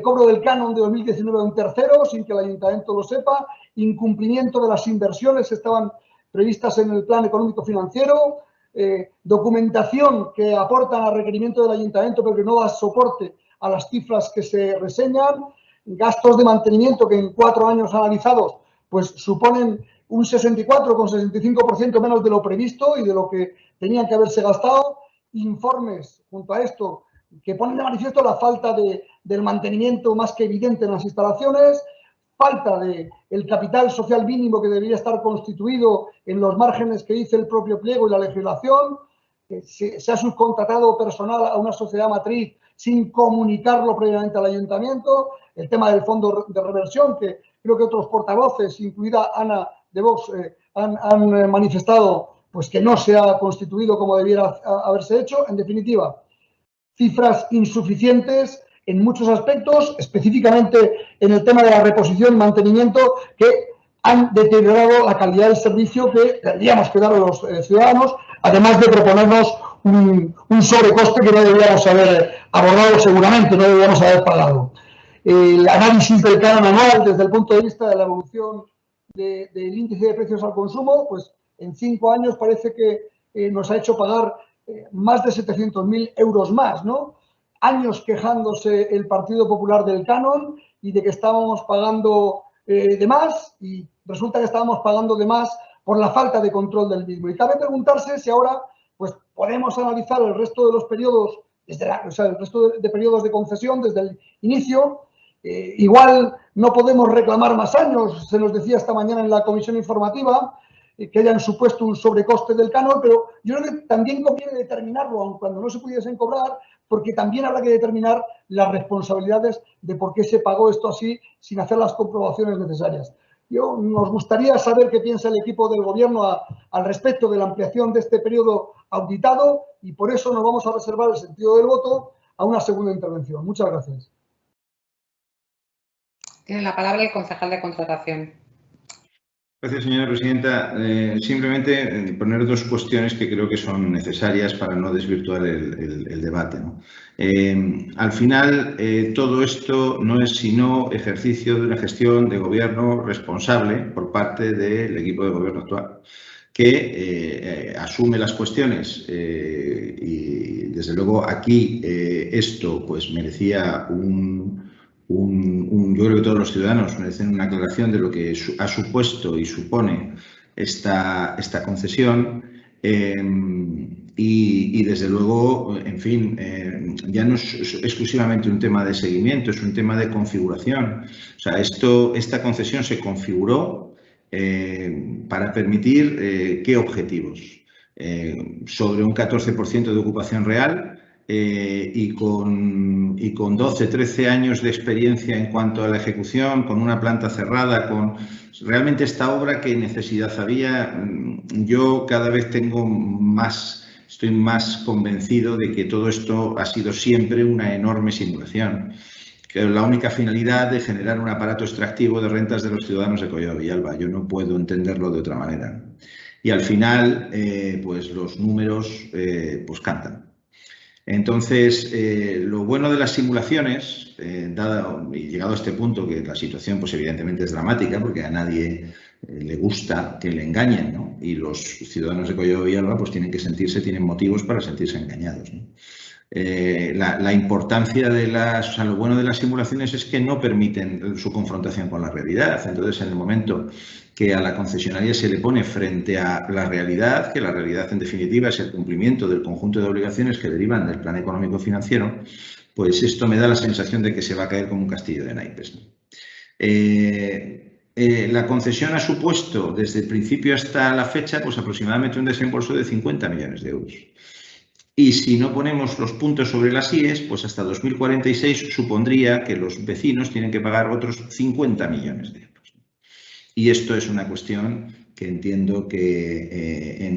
cobro del canon de 2019 a un tercero, sin que el ayuntamiento lo sepa, incumplimiento de las inversiones que estaban previstas en el plan económico financiero, documentación que aportan al requerimiento del ayuntamiento pero que no da soporte a las cifras que se reseñan, gastos de mantenimiento que en 4 años analizados pues suponen un 64,65% menos de lo previsto y de lo que tenían que haberse gastado, informes junto a esto que ponen de manifiesto la falta del mantenimiento más que evidente en las instalaciones, falta del capital social mínimo que debería estar constituido en los márgenes que dice el propio pliego y la legislación, se ha subcontratado personal a una sociedad matriz sin comunicarlo previamente al ayuntamiento, el tema del fondo de reversión, que creo que otros portavoces, incluida Ana de Vox, han manifestado pues que no se ha constituido como debiera haberse hecho. En definitiva, cifras insuficientes en muchos aspectos, específicamente en el tema de la reposición y mantenimiento, que han deteriorado la calidad del servicio que tendríamos que dar a los ciudadanos, además de proponernos un sobrecoste que no deberíamos haber abordado seguramente, no deberíamos haber pagado. El análisis del canon anual desde el punto de vista de la evolución del índice de precios al consumo, pues en 5 años parece que nos ha hecho pagar más de 700.000 euros más, ¿no? años quejándose el Partido Popular del canon y de que estábamos pagando de más, y resulta que estábamos pagando de más por la falta de control del mismo. Y cabe preguntarse si ahora pues, podemos analizar el resto de los periodos, el resto de periodos de concesión desde el inicio. Igual no podemos reclamar más años, se nos decía esta mañana en la comisión informativa, que hayan supuesto un sobrecoste del canon, pero yo creo que también conviene determinarlo, aun cuando no se pudiesen cobrar, porque también habrá que determinar las responsabilidades de por qué se pagó esto así sin hacer las comprobaciones necesarias. Nos gustaría saber qué piensa el equipo del Gobierno al respecto de la ampliación de este periodo auditado, y por eso nos vamos a reservar el sentido del voto a una segunda intervención. Muchas gracias. Tiene la palabra el concejal de contratación. Gracias, señora presidenta. Simplemente poner dos cuestiones que creo que son necesarias para no desvirtuar el debate, ¿no? Al final, todo esto no es sino ejercicio de una gestión de gobierno responsable por parte del equipo de gobierno actual, que asume las cuestiones y, desde luego, aquí esto pues merecía yo creo que todos los ciudadanos merecen una aclaración de lo que ha supuesto y supone esta concesión y desde luego, en fin, ya no es exclusivamente un tema de seguimiento, es un tema de configuración. O sea, esta concesión se configuró para permitir ¿qué objetivos? Sobre un 14% de ocupación real, y con 12, 13 años de experiencia en cuanto a la ejecución, con una planta cerrada, con realmente esta obra, ¿qué necesidad había? Yo cada vez estoy más convencido de que todo esto ha sido siempre una enorme simulación, que la única finalidad de generar un aparato extractivo de rentas de los ciudadanos de Collado Villalba. Yo no puedo entenderlo de otra manera. Y al final, pues los números pues cantan. Entonces, lo bueno de las simulaciones, dado y llegado a este punto, que la situación pues evidentemente es dramática, porque a nadie le gusta que le engañen, ¿no? Y los ciudadanos de Collado Villalba pues tienen motivos para sentirse engañados, ¿no? La importancia lo bueno de las simulaciones es que no permiten su confrontación con la realidad. Entonces, en el momento que a la concesionaria se le pone frente a la realidad, que la realidad en definitiva es el cumplimiento del conjunto de obligaciones que derivan del plan económico financiero, pues esto me da la sensación de que se va a caer como un castillo de naipes, ¿no? La concesión ha supuesto desde el principio hasta la fecha pues aproximadamente un desembolso de 50 millones de euros. Y si no ponemos los puntos sobre las IES, pues hasta 2046 supondría que los vecinos tienen que pagar otros 50 millones de euros. Y esto es una cuestión que entiendo que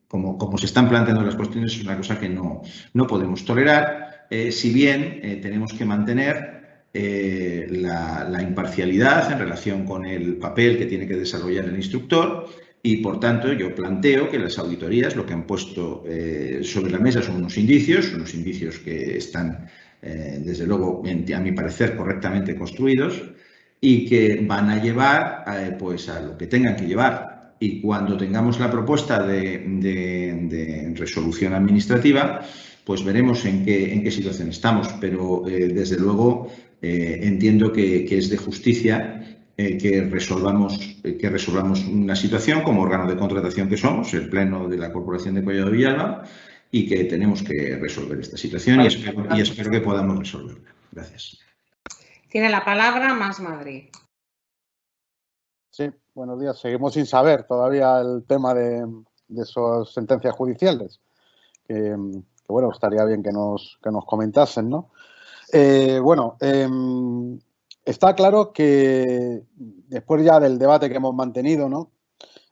como se están planteando las cuestiones es una cosa que no podemos tolerar, si bien tenemos que mantener la imparcialidad en relación con el papel que tiene que desarrollar el instructor. Y, por tanto, yo planteo que las auditorías lo que han puesto sobre la mesa son unos indicios que están, desde luego, a mi parecer, correctamente construidos y que van a llevar pues a lo que tengan que llevar. Y cuando tengamos la propuesta de resolución administrativa, pues veremos en qué situación estamos. Pero, desde luego, entiendo que es de justicia que resolvamos una situación como órgano de contratación que somos, el Pleno de la Corporación de Collado Villalba, y que tenemos que resolver esta situación y espero que podamos resolverla. Gracias. Tiene la palabra Más Madrid. Sí, buenos días. Seguimos sin saber todavía el tema de esas sentencias judiciales, que bueno, estaría bien que nos comentasen, ¿no? Está claro que después ya del debate que hemos mantenido, ¿no?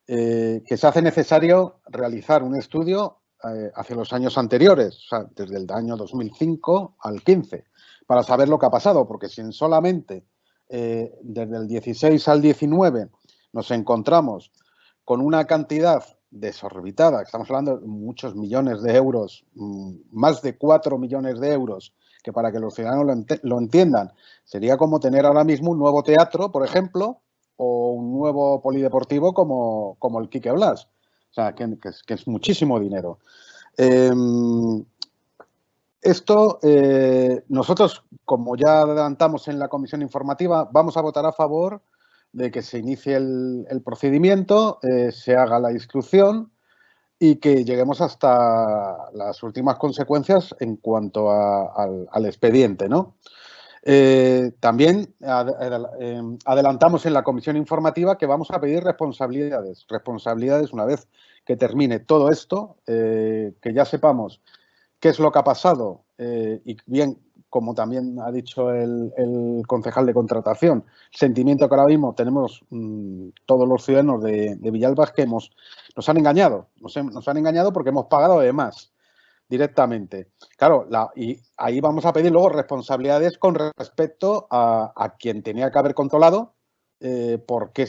Que se hace necesario realizar un estudio hacia los años anteriores, o sea, desde el año 2005 al 15, para saber lo que ha pasado, porque si solamente desde el 16 al 19 nos encontramos con una cantidad desorbitada, estamos hablando de muchos millones de euros, más de 4 millones de euros, que para que los ciudadanos lo entiendan, sería como tener ahora mismo un nuevo teatro, por ejemplo, o un nuevo polideportivo como el Quique Blas. O sea, que es muchísimo dinero. Esto, nosotros, como ya adelantamos en la comisión informativa, vamos a votar a favor de que se inicie el procedimiento, se haga la instrucción y que lleguemos hasta las últimas consecuencias en cuanto al expediente, ¿no? También adelantamos en la comisión informativa que vamos a pedir responsabilidades. Responsabilidades una vez que termine todo esto, que ya sepamos qué es lo que ha pasado y bien, como también ha dicho el concejal de contratación, sentimiento que ahora mismo tenemos todos los ciudadanos de Villalba que nos han engañado. Nos han engañado porque hemos pagado de más directamente. Claro, y ahí vamos a pedir luego responsabilidades con respecto a quien tenía que haber controlado por qué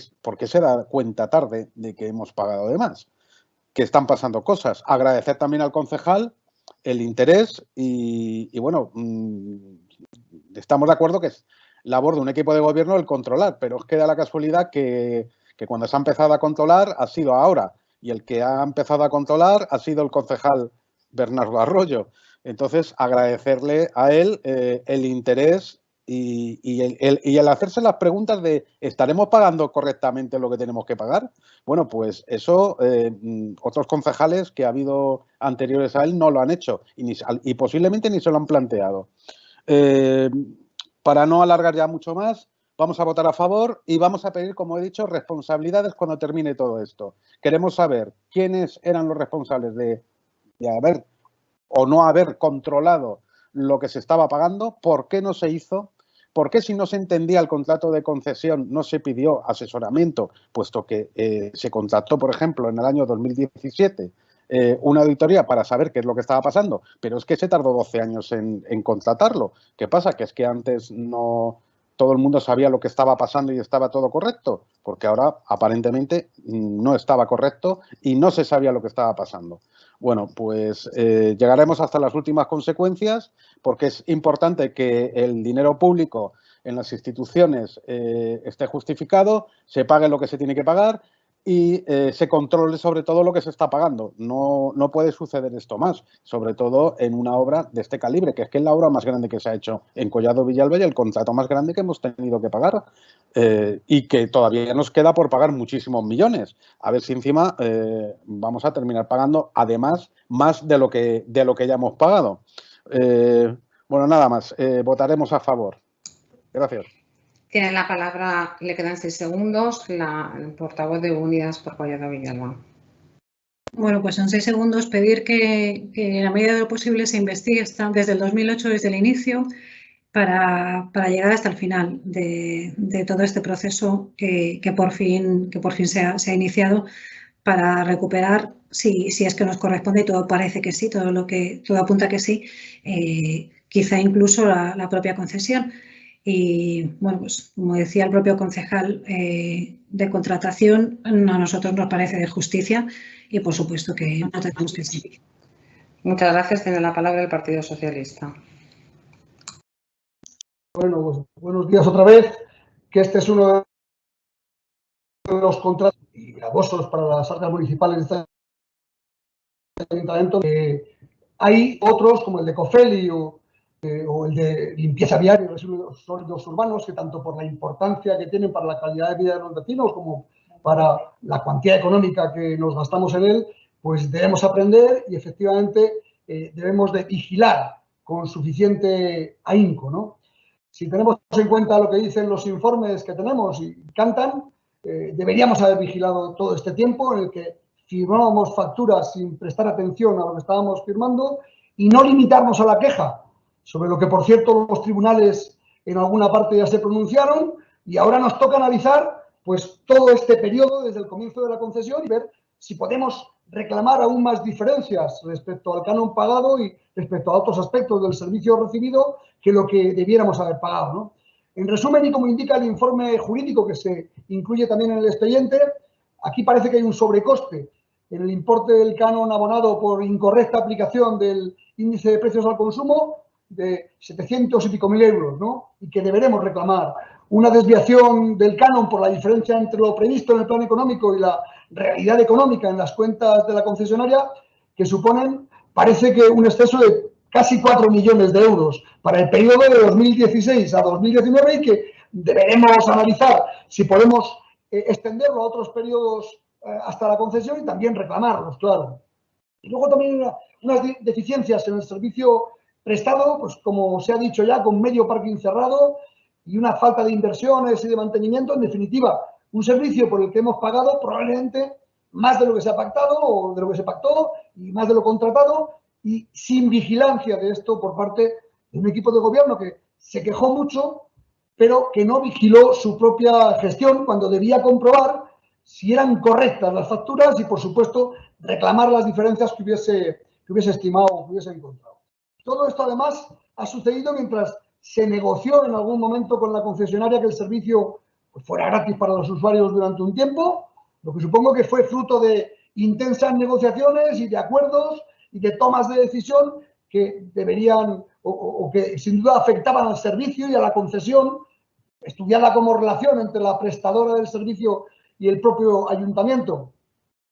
se da cuenta tarde de que hemos pagado de más, que están pasando cosas. Agradecer también al concejal el interés y bueno, estamos de acuerdo que es labor de un equipo de gobierno el controlar, pero es que da la casualidad que cuando se ha empezado a controlar ha sido ahora y el que ha empezado a controlar ha sido el concejal Bernardo Arroyo. Entonces, agradecerle a él el interés y el hacerse las preguntas de ¿estaremos pagando correctamente lo que tenemos que pagar? Bueno, pues eso otros concejales que ha habido anteriores a él no lo han hecho y posiblemente ni se lo han planteado. Para no alargar ya mucho más, vamos a votar a favor y vamos a pedir, como he dicho, responsabilidades cuando termine todo esto. Queremos saber quiénes eran los responsables de haber o no haber controlado lo que se estaba pagando, por qué no se hizo, por qué si no se entendía el contrato de concesión no se pidió asesoramiento, puesto que se contrató, por ejemplo, en el año 2017 una auditoría para saber qué es lo que estaba pasando, pero es que se tardó 12 años en contratarlo. ¿Qué pasa? Que es que antes no todo el mundo sabía lo que estaba pasando y estaba todo correcto, porque ahora aparentemente no estaba correcto y no se sabía lo que estaba pasando. Bueno, pues llegaremos hasta las últimas consecuencias porque es importante que el dinero público en las instituciones esté justificado, se pague lo que se tiene que pagar y se controle sobre todo lo que se está pagando. No puede suceder esto más, sobre todo en una obra de este calibre, que es la obra más grande que se ha hecho en Collado Villalba y el contrato más grande que hemos tenido que pagar y que todavía nos queda por pagar muchísimos millones. A ver si encima vamos a terminar pagando, además, más de lo que ya hemos pagado. Bueno, nada más. Votaremos a favor. Gracias. Tiene la palabra, le quedan 6 segundos, el portavoz de Unidas por Collado Villalba. Bueno, pues en 6 segundos pedir que en la medida de lo posible se investigue desde el 2008, desde el inicio, para llegar hasta el final de todo este proceso que por fin se ha iniciado para recuperar, si es que nos corresponde, y todo parece que sí, todo apunta que sí, quizá incluso la propia concesión. Y, bueno, pues como decía el propio concejal de contratación, a nosotros nos parece de justicia y, por supuesto, que no tenemos que seguir. Muchas gracias. Tiene la palabra el Partido Socialista. Bueno, pues buenos días otra vez. Que este es uno de los contratos y gravosos para las arcas municipales de este ayuntamiento. Hay otros, como el de Cofeli o el de limpieza viaria y residuos sólidos urbanos, que tanto por la importancia que tienen para la calidad de vida de los vecinos como para la cuantía económica que nos gastamos en él, pues debemos aprender y efectivamente debemos de vigilar con suficiente ahínco, ¿no? Si tenemos en cuenta lo que dicen los informes que tenemos y cantan, deberíamos haber vigilado todo este tiempo en el que firmábamos facturas sin prestar atención a lo que estábamos firmando y no limitarnos a la queja, sobre lo que, por cierto, los tribunales en alguna parte ya se pronunciaron y ahora nos toca analizar pues todo este periodo desde el comienzo de la concesión y ver si podemos reclamar aún más diferencias respecto al canon pagado y respecto a otros aspectos del servicio recibido que lo que debiéramos haber pagado, ¿no? En resumen, y como indica el informe jurídico que se incluye también en el expediente, aquí parece que hay un sobrecoste en el importe del canon abonado por incorrecta aplicación del índice de precios al consumo de 700 y pico mil euros, ¿no? Y que deberemos reclamar una desviación del canon por la diferencia entre lo previsto en el plan económico y la realidad económica en las cuentas de la concesionaria, que suponen, parece que un exceso de casi 4 millones de euros para el periodo de 2016 a 2019 y que deberemos analizar si podemos extenderlo a otros periodos hasta la concesión y también reclamarlos, claro. Y luego también unas deficiencias en el servicio prestado, pues como se ha dicho ya, con medio parking cerrado y una falta de inversiones y de mantenimiento. En definitiva, un servicio por el que hemos pagado probablemente más de lo que se ha pactado o de lo que se pactó y más de lo contratado, y sin vigilancia de esto por parte de un equipo de gobierno que se quejó mucho, pero que no vigiló su propia gestión cuando debía comprobar si eran correctas las facturas y, por supuesto, reclamar las diferencias que hubiese estimado o que hubiese encontrado. Todo esto, además, ha sucedido mientras se negoció en algún momento con la concesionaria que el servicio fuera gratis para los usuarios durante un tiempo, lo que supongo que fue fruto de intensas negociaciones y de acuerdos y de tomas de decisión que deberían o que sin duda afectaban al servicio y a la concesión, estudiada como relación entre la prestadora del servicio y el propio ayuntamiento.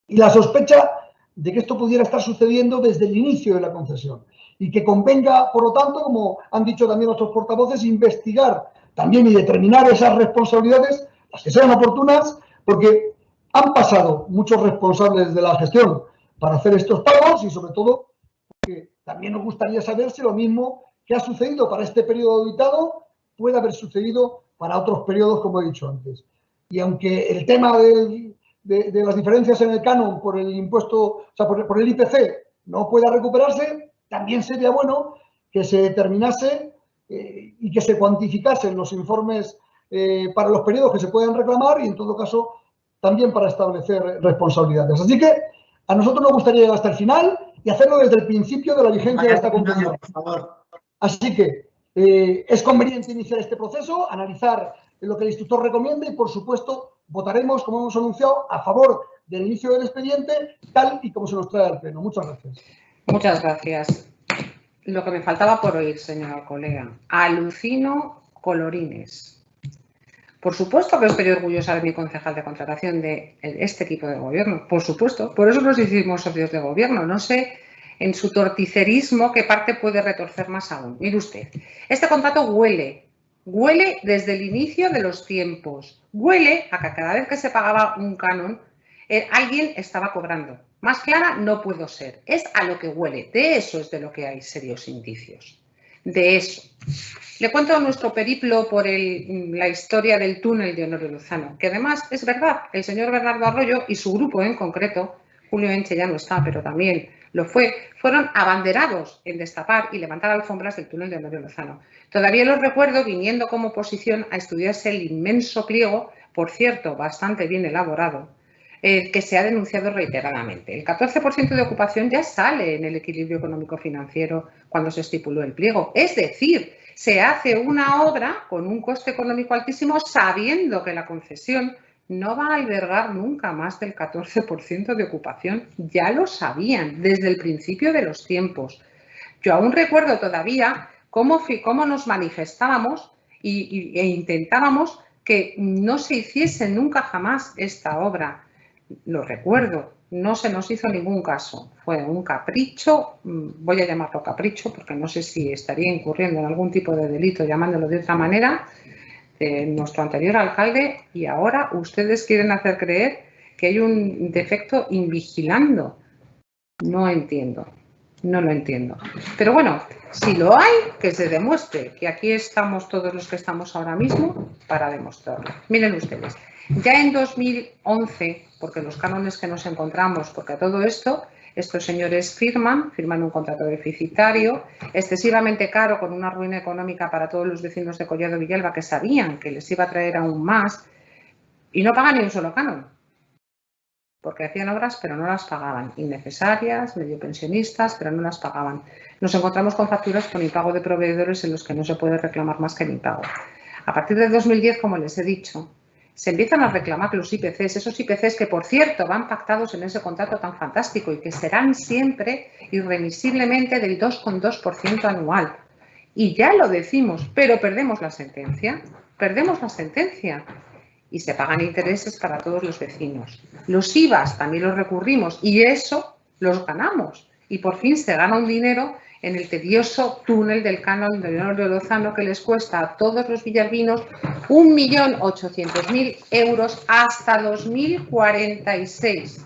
Y la sospecha de que esto pudiera estar sucediendo desde el inicio de la concesión. Y que convenga, por lo tanto, como han dicho también otros portavoces, investigar también y determinar esas responsabilidades, las que sean oportunas, porque han pasado muchos responsables de la gestión para hacer estos pagos y, sobre todo, porque también nos gustaría saber si lo mismo que ha sucedido para este periodo auditado puede haber sucedido para otros periodos, como he dicho antes. Y aunque el tema de las diferencias en el canon por el impuesto, o sea, por el IPC no pueda recuperarse, también sería bueno que se determinase y que se cuantificasen los informes para los periodos que se puedan reclamar y, en todo caso, también para establecer responsabilidades. Así que a nosotros nos gustaría llegar hasta el final y hacerlo desde el principio de la vigencia de esta concesión. Así que es conveniente iniciar este proceso, analizar lo que el instructor recomienda y, por supuesto, votaremos, como hemos anunciado, a favor del inicio del expediente, tal y como se nos trae al Pleno. Muchas gracias. Muchas gracias. Lo que me faltaba por oír, señor colega. Alucino colorines. Por supuesto que estoy orgullosa de mi concejal de contratación de este equipo de gobierno. Por supuesto. Por eso nos hicimos socios de gobierno. No sé en su torticerismo qué parte puede retorcer más aún. Mire usted, este contrato huele desde el inicio de los tiempos. Huele a que cada vez que se pagaba un canon, alguien estaba cobrando. Más clara no puedo ser. Es a lo que huele. De eso es de lo que hay serios indicios. De eso. Le cuento nuestro periplo por la historia del túnel de Honorio Lozano, que además es verdad, el señor Bernardo Arroyo y su grupo en concreto, Julio Enche ya no está, pero también lo fue, fueron abanderados en destapar y levantar alfombras del túnel de Honorio Lozano. Todavía los recuerdo viniendo como oposición a estudiarse el inmenso pliego, por cierto, bastante bien elaborado, que se ha denunciado reiteradamente. El 14% de ocupación ya sale en el equilibrio económico-financiero cuando se estipuló el pliego. Es decir, se hace una obra con un coste económico altísimo sabiendo que la concesión no va a albergar nunca más del 14% de ocupación. Ya lo sabían desde el principio de los tiempos. Yo aún recuerdo todavía cómo nos manifestábamos e intentábamos que no se hiciese nunca jamás esta obra. Lo recuerdo, no se nos hizo ningún caso. Fue un capricho, voy a llamarlo capricho porque no sé si estaría incurriendo en algún tipo de delito llamándolo de otra manera, de nuestro anterior alcalde, y ahora ustedes quieren hacer creer que hay un defecto invigilando. No entiendo, no lo entiendo. Pero bueno, si lo hay, que se demuestre, que aquí estamos todos los que estamos ahora mismo para demostrarlo. Miren ustedes, ya en 2011, porque los cánones que nos encontramos, porque a todo esto, estos señores firman un contrato deficitario, excesivamente caro, con una ruina económica para todos los vecinos de Collado Villalba que sabían que les iba a traer aún más, y no pagan ni un solo canon, porque hacían obras pero no las pagaban, innecesarias, medio pensionistas, pero no las pagaban. Nos encontramos con facturas con impago de proveedores en los que no se puede reclamar más que el impago. A partir de 2010, como les he dicho, se empiezan a reclamar los IPCs, esos IPCs que, por cierto, van pactados en ese contrato tan fantástico y que serán siempre irremisiblemente del 2,2% anual. Y ya lo decimos, pero perdemos la sentencia, y se pagan intereses para todos los vecinos. Los IVAs también los recurrimos y eso los ganamos. y por fin se gana un dinero en el tedioso túnel del canon de Leonor de Lozano que les cuesta a todos los villalbinos 1.800.000 euros hasta 2046.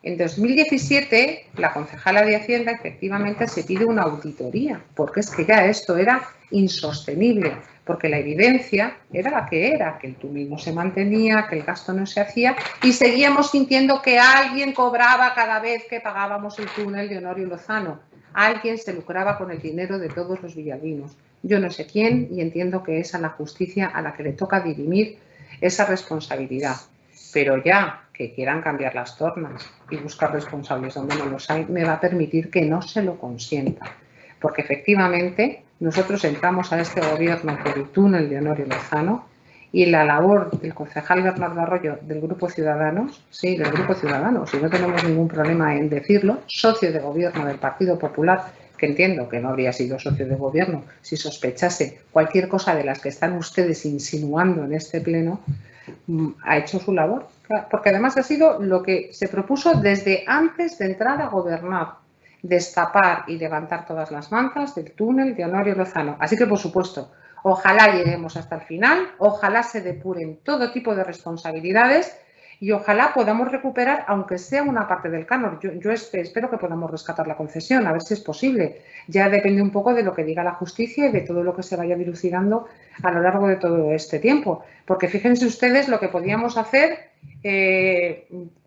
En 2017, la concejala de Hacienda efectivamente se pide una auditoría, porque es que ya esto era insostenible, porque la evidencia era la que era, que el túnel no se mantenía, que el gasto no se hacía y seguíamos sintiendo que alguien cobraba cada vez que pagábamos el túnel de Honorio Lozano. Alguien se lucraba con el dinero de todos los villalbinos. Yo no sé quién y entiendo que es a la justicia a la que le toca dirimir esa responsabilidad. Pero ya que quieran cambiar las tornas y buscar responsables donde no los hay, me va a permitir que no se lo consienta. Porque efectivamente nosotros entramos a este gobierno por el túnel de Honorio Lozano y la labor del concejal Bernardo Arroyo del Grupo Ciudadanos, sí, del Grupo Ciudadanos, y no tenemos ningún problema en decirlo, socio de gobierno del Partido Popular, que entiendo que no habría sido socio de gobierno si sospechase cualquier cosa de las que están ustedes insinuando en este pleno, ha hecho su labor, porque además ha sido lo que se propuso desde antes de entrar a gobernar, destapar y levantar todas las mantas del túnel de Honorio Lozano. Así que, por supuesto, ojalá lleguemos hasta el final, ojalá se depuren todo tipo de responsabilidades y ojalá podamos recuperar, aunque sea una parte del canon. Yo espero que podamos rescatar la concesión, a ver si es posible. Ya depende un poco de lo que diga la justicia y de todo lo que se vaya dilucidando a lo largo de todo este tiempo. Porque fíjense ustedes lo que podíamos hacer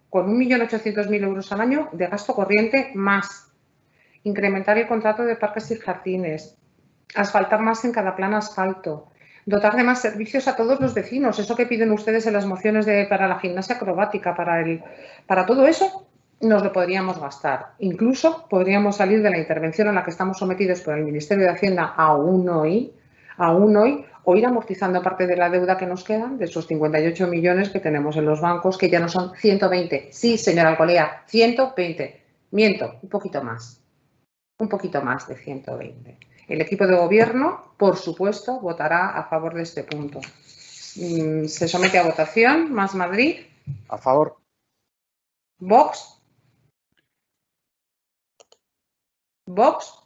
con 1.800.000 euros al año de gasto corriente más. Incrementar el contrato de parques y jardines, asfaltar más en cada plan asfalto, dotar de más servicios a todos los vecinos, eso que piden ustedes en las mociones para la gimnasia acrobática, para todo eso nos lo podríamos gastar. Incluso podríamos salir de la intervención a la que estamos sometidos por el Ministerio de Hacienda aún hoy, o ir amortizando parte de la deuda que nos quedan, de esos 58 millones que tenemos en los bancos, que ya no son 120. Sí, señora Alcolea, 120. Miento, un poquito más de 120. El equipo de gobierno, por supuesto, votará a favor de este punto. Se somete a votación. Más Madrid. A favor. Vox. Vox.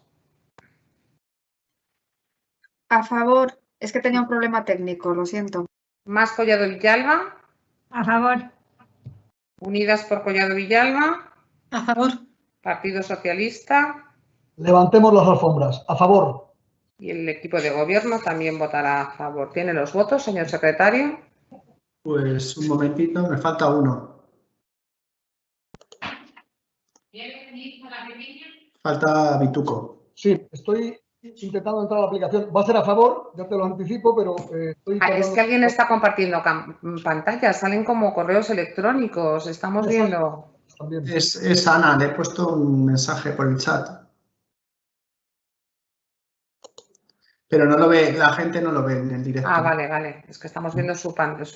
A favor. Es que tenía un problema técnico, lo siento. Más Collado Villalba. A favor. Unidas por Collado Villalba. A favor. Partido Socialista. Levantemos las alfombras. A favor. Y el equipo de gobierno también votará a favor. ¿Tiene los votos, señor secretario? Pues un momentito, me falta uno. Falta Bituco. Sí, estoy intentando entrar a la aplicación. Va a ser a favor, ya te lo anticipo, pero estoy... Es que alguien está compartiendo pantalla, salen como correos electrónicos, estamos viendo... Es Ana, le he puesto un mensaje por el chat. Pero no lo ve, la gente no lo ve en el directo. Ah, vale. Es que estamos viendo su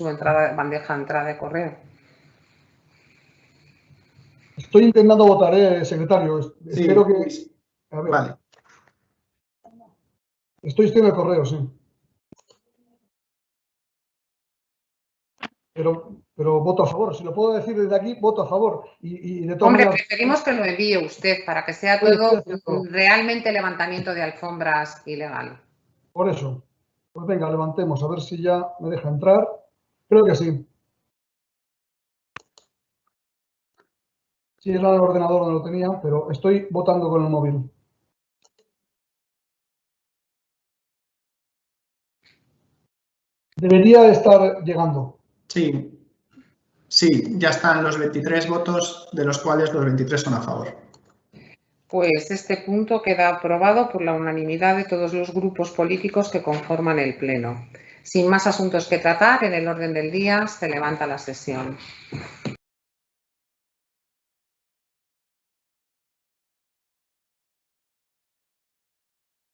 entrada, bandeja de entrada de correo. Estoy intentando votar, secretario. Sí, espero que... A ver. Vale. Estoy en el correo, sí. Pero voto a favor. Si lo puedo decir desde aquí, voto a favor. Y de todas maneras... preferimos que lo envíe usted para que sea todo realmente levantamiento de alfombras ilegal. Por eso. Pues venga, levantemos. A ver si ya me deja entrar. Creo que sí. Sí, era el ordenador donde lo tenía, pero estoy votando con el móvil. Debería estar llegando. Sí, ya están los 23 votos, de los cuales los 23 son a favor. Pues este punto queda aprobado por la unanimidad de todos los grupos políticos que conforman el Pleno. Sin más asuntos que tratar, en el orden del día se levanta la sesión.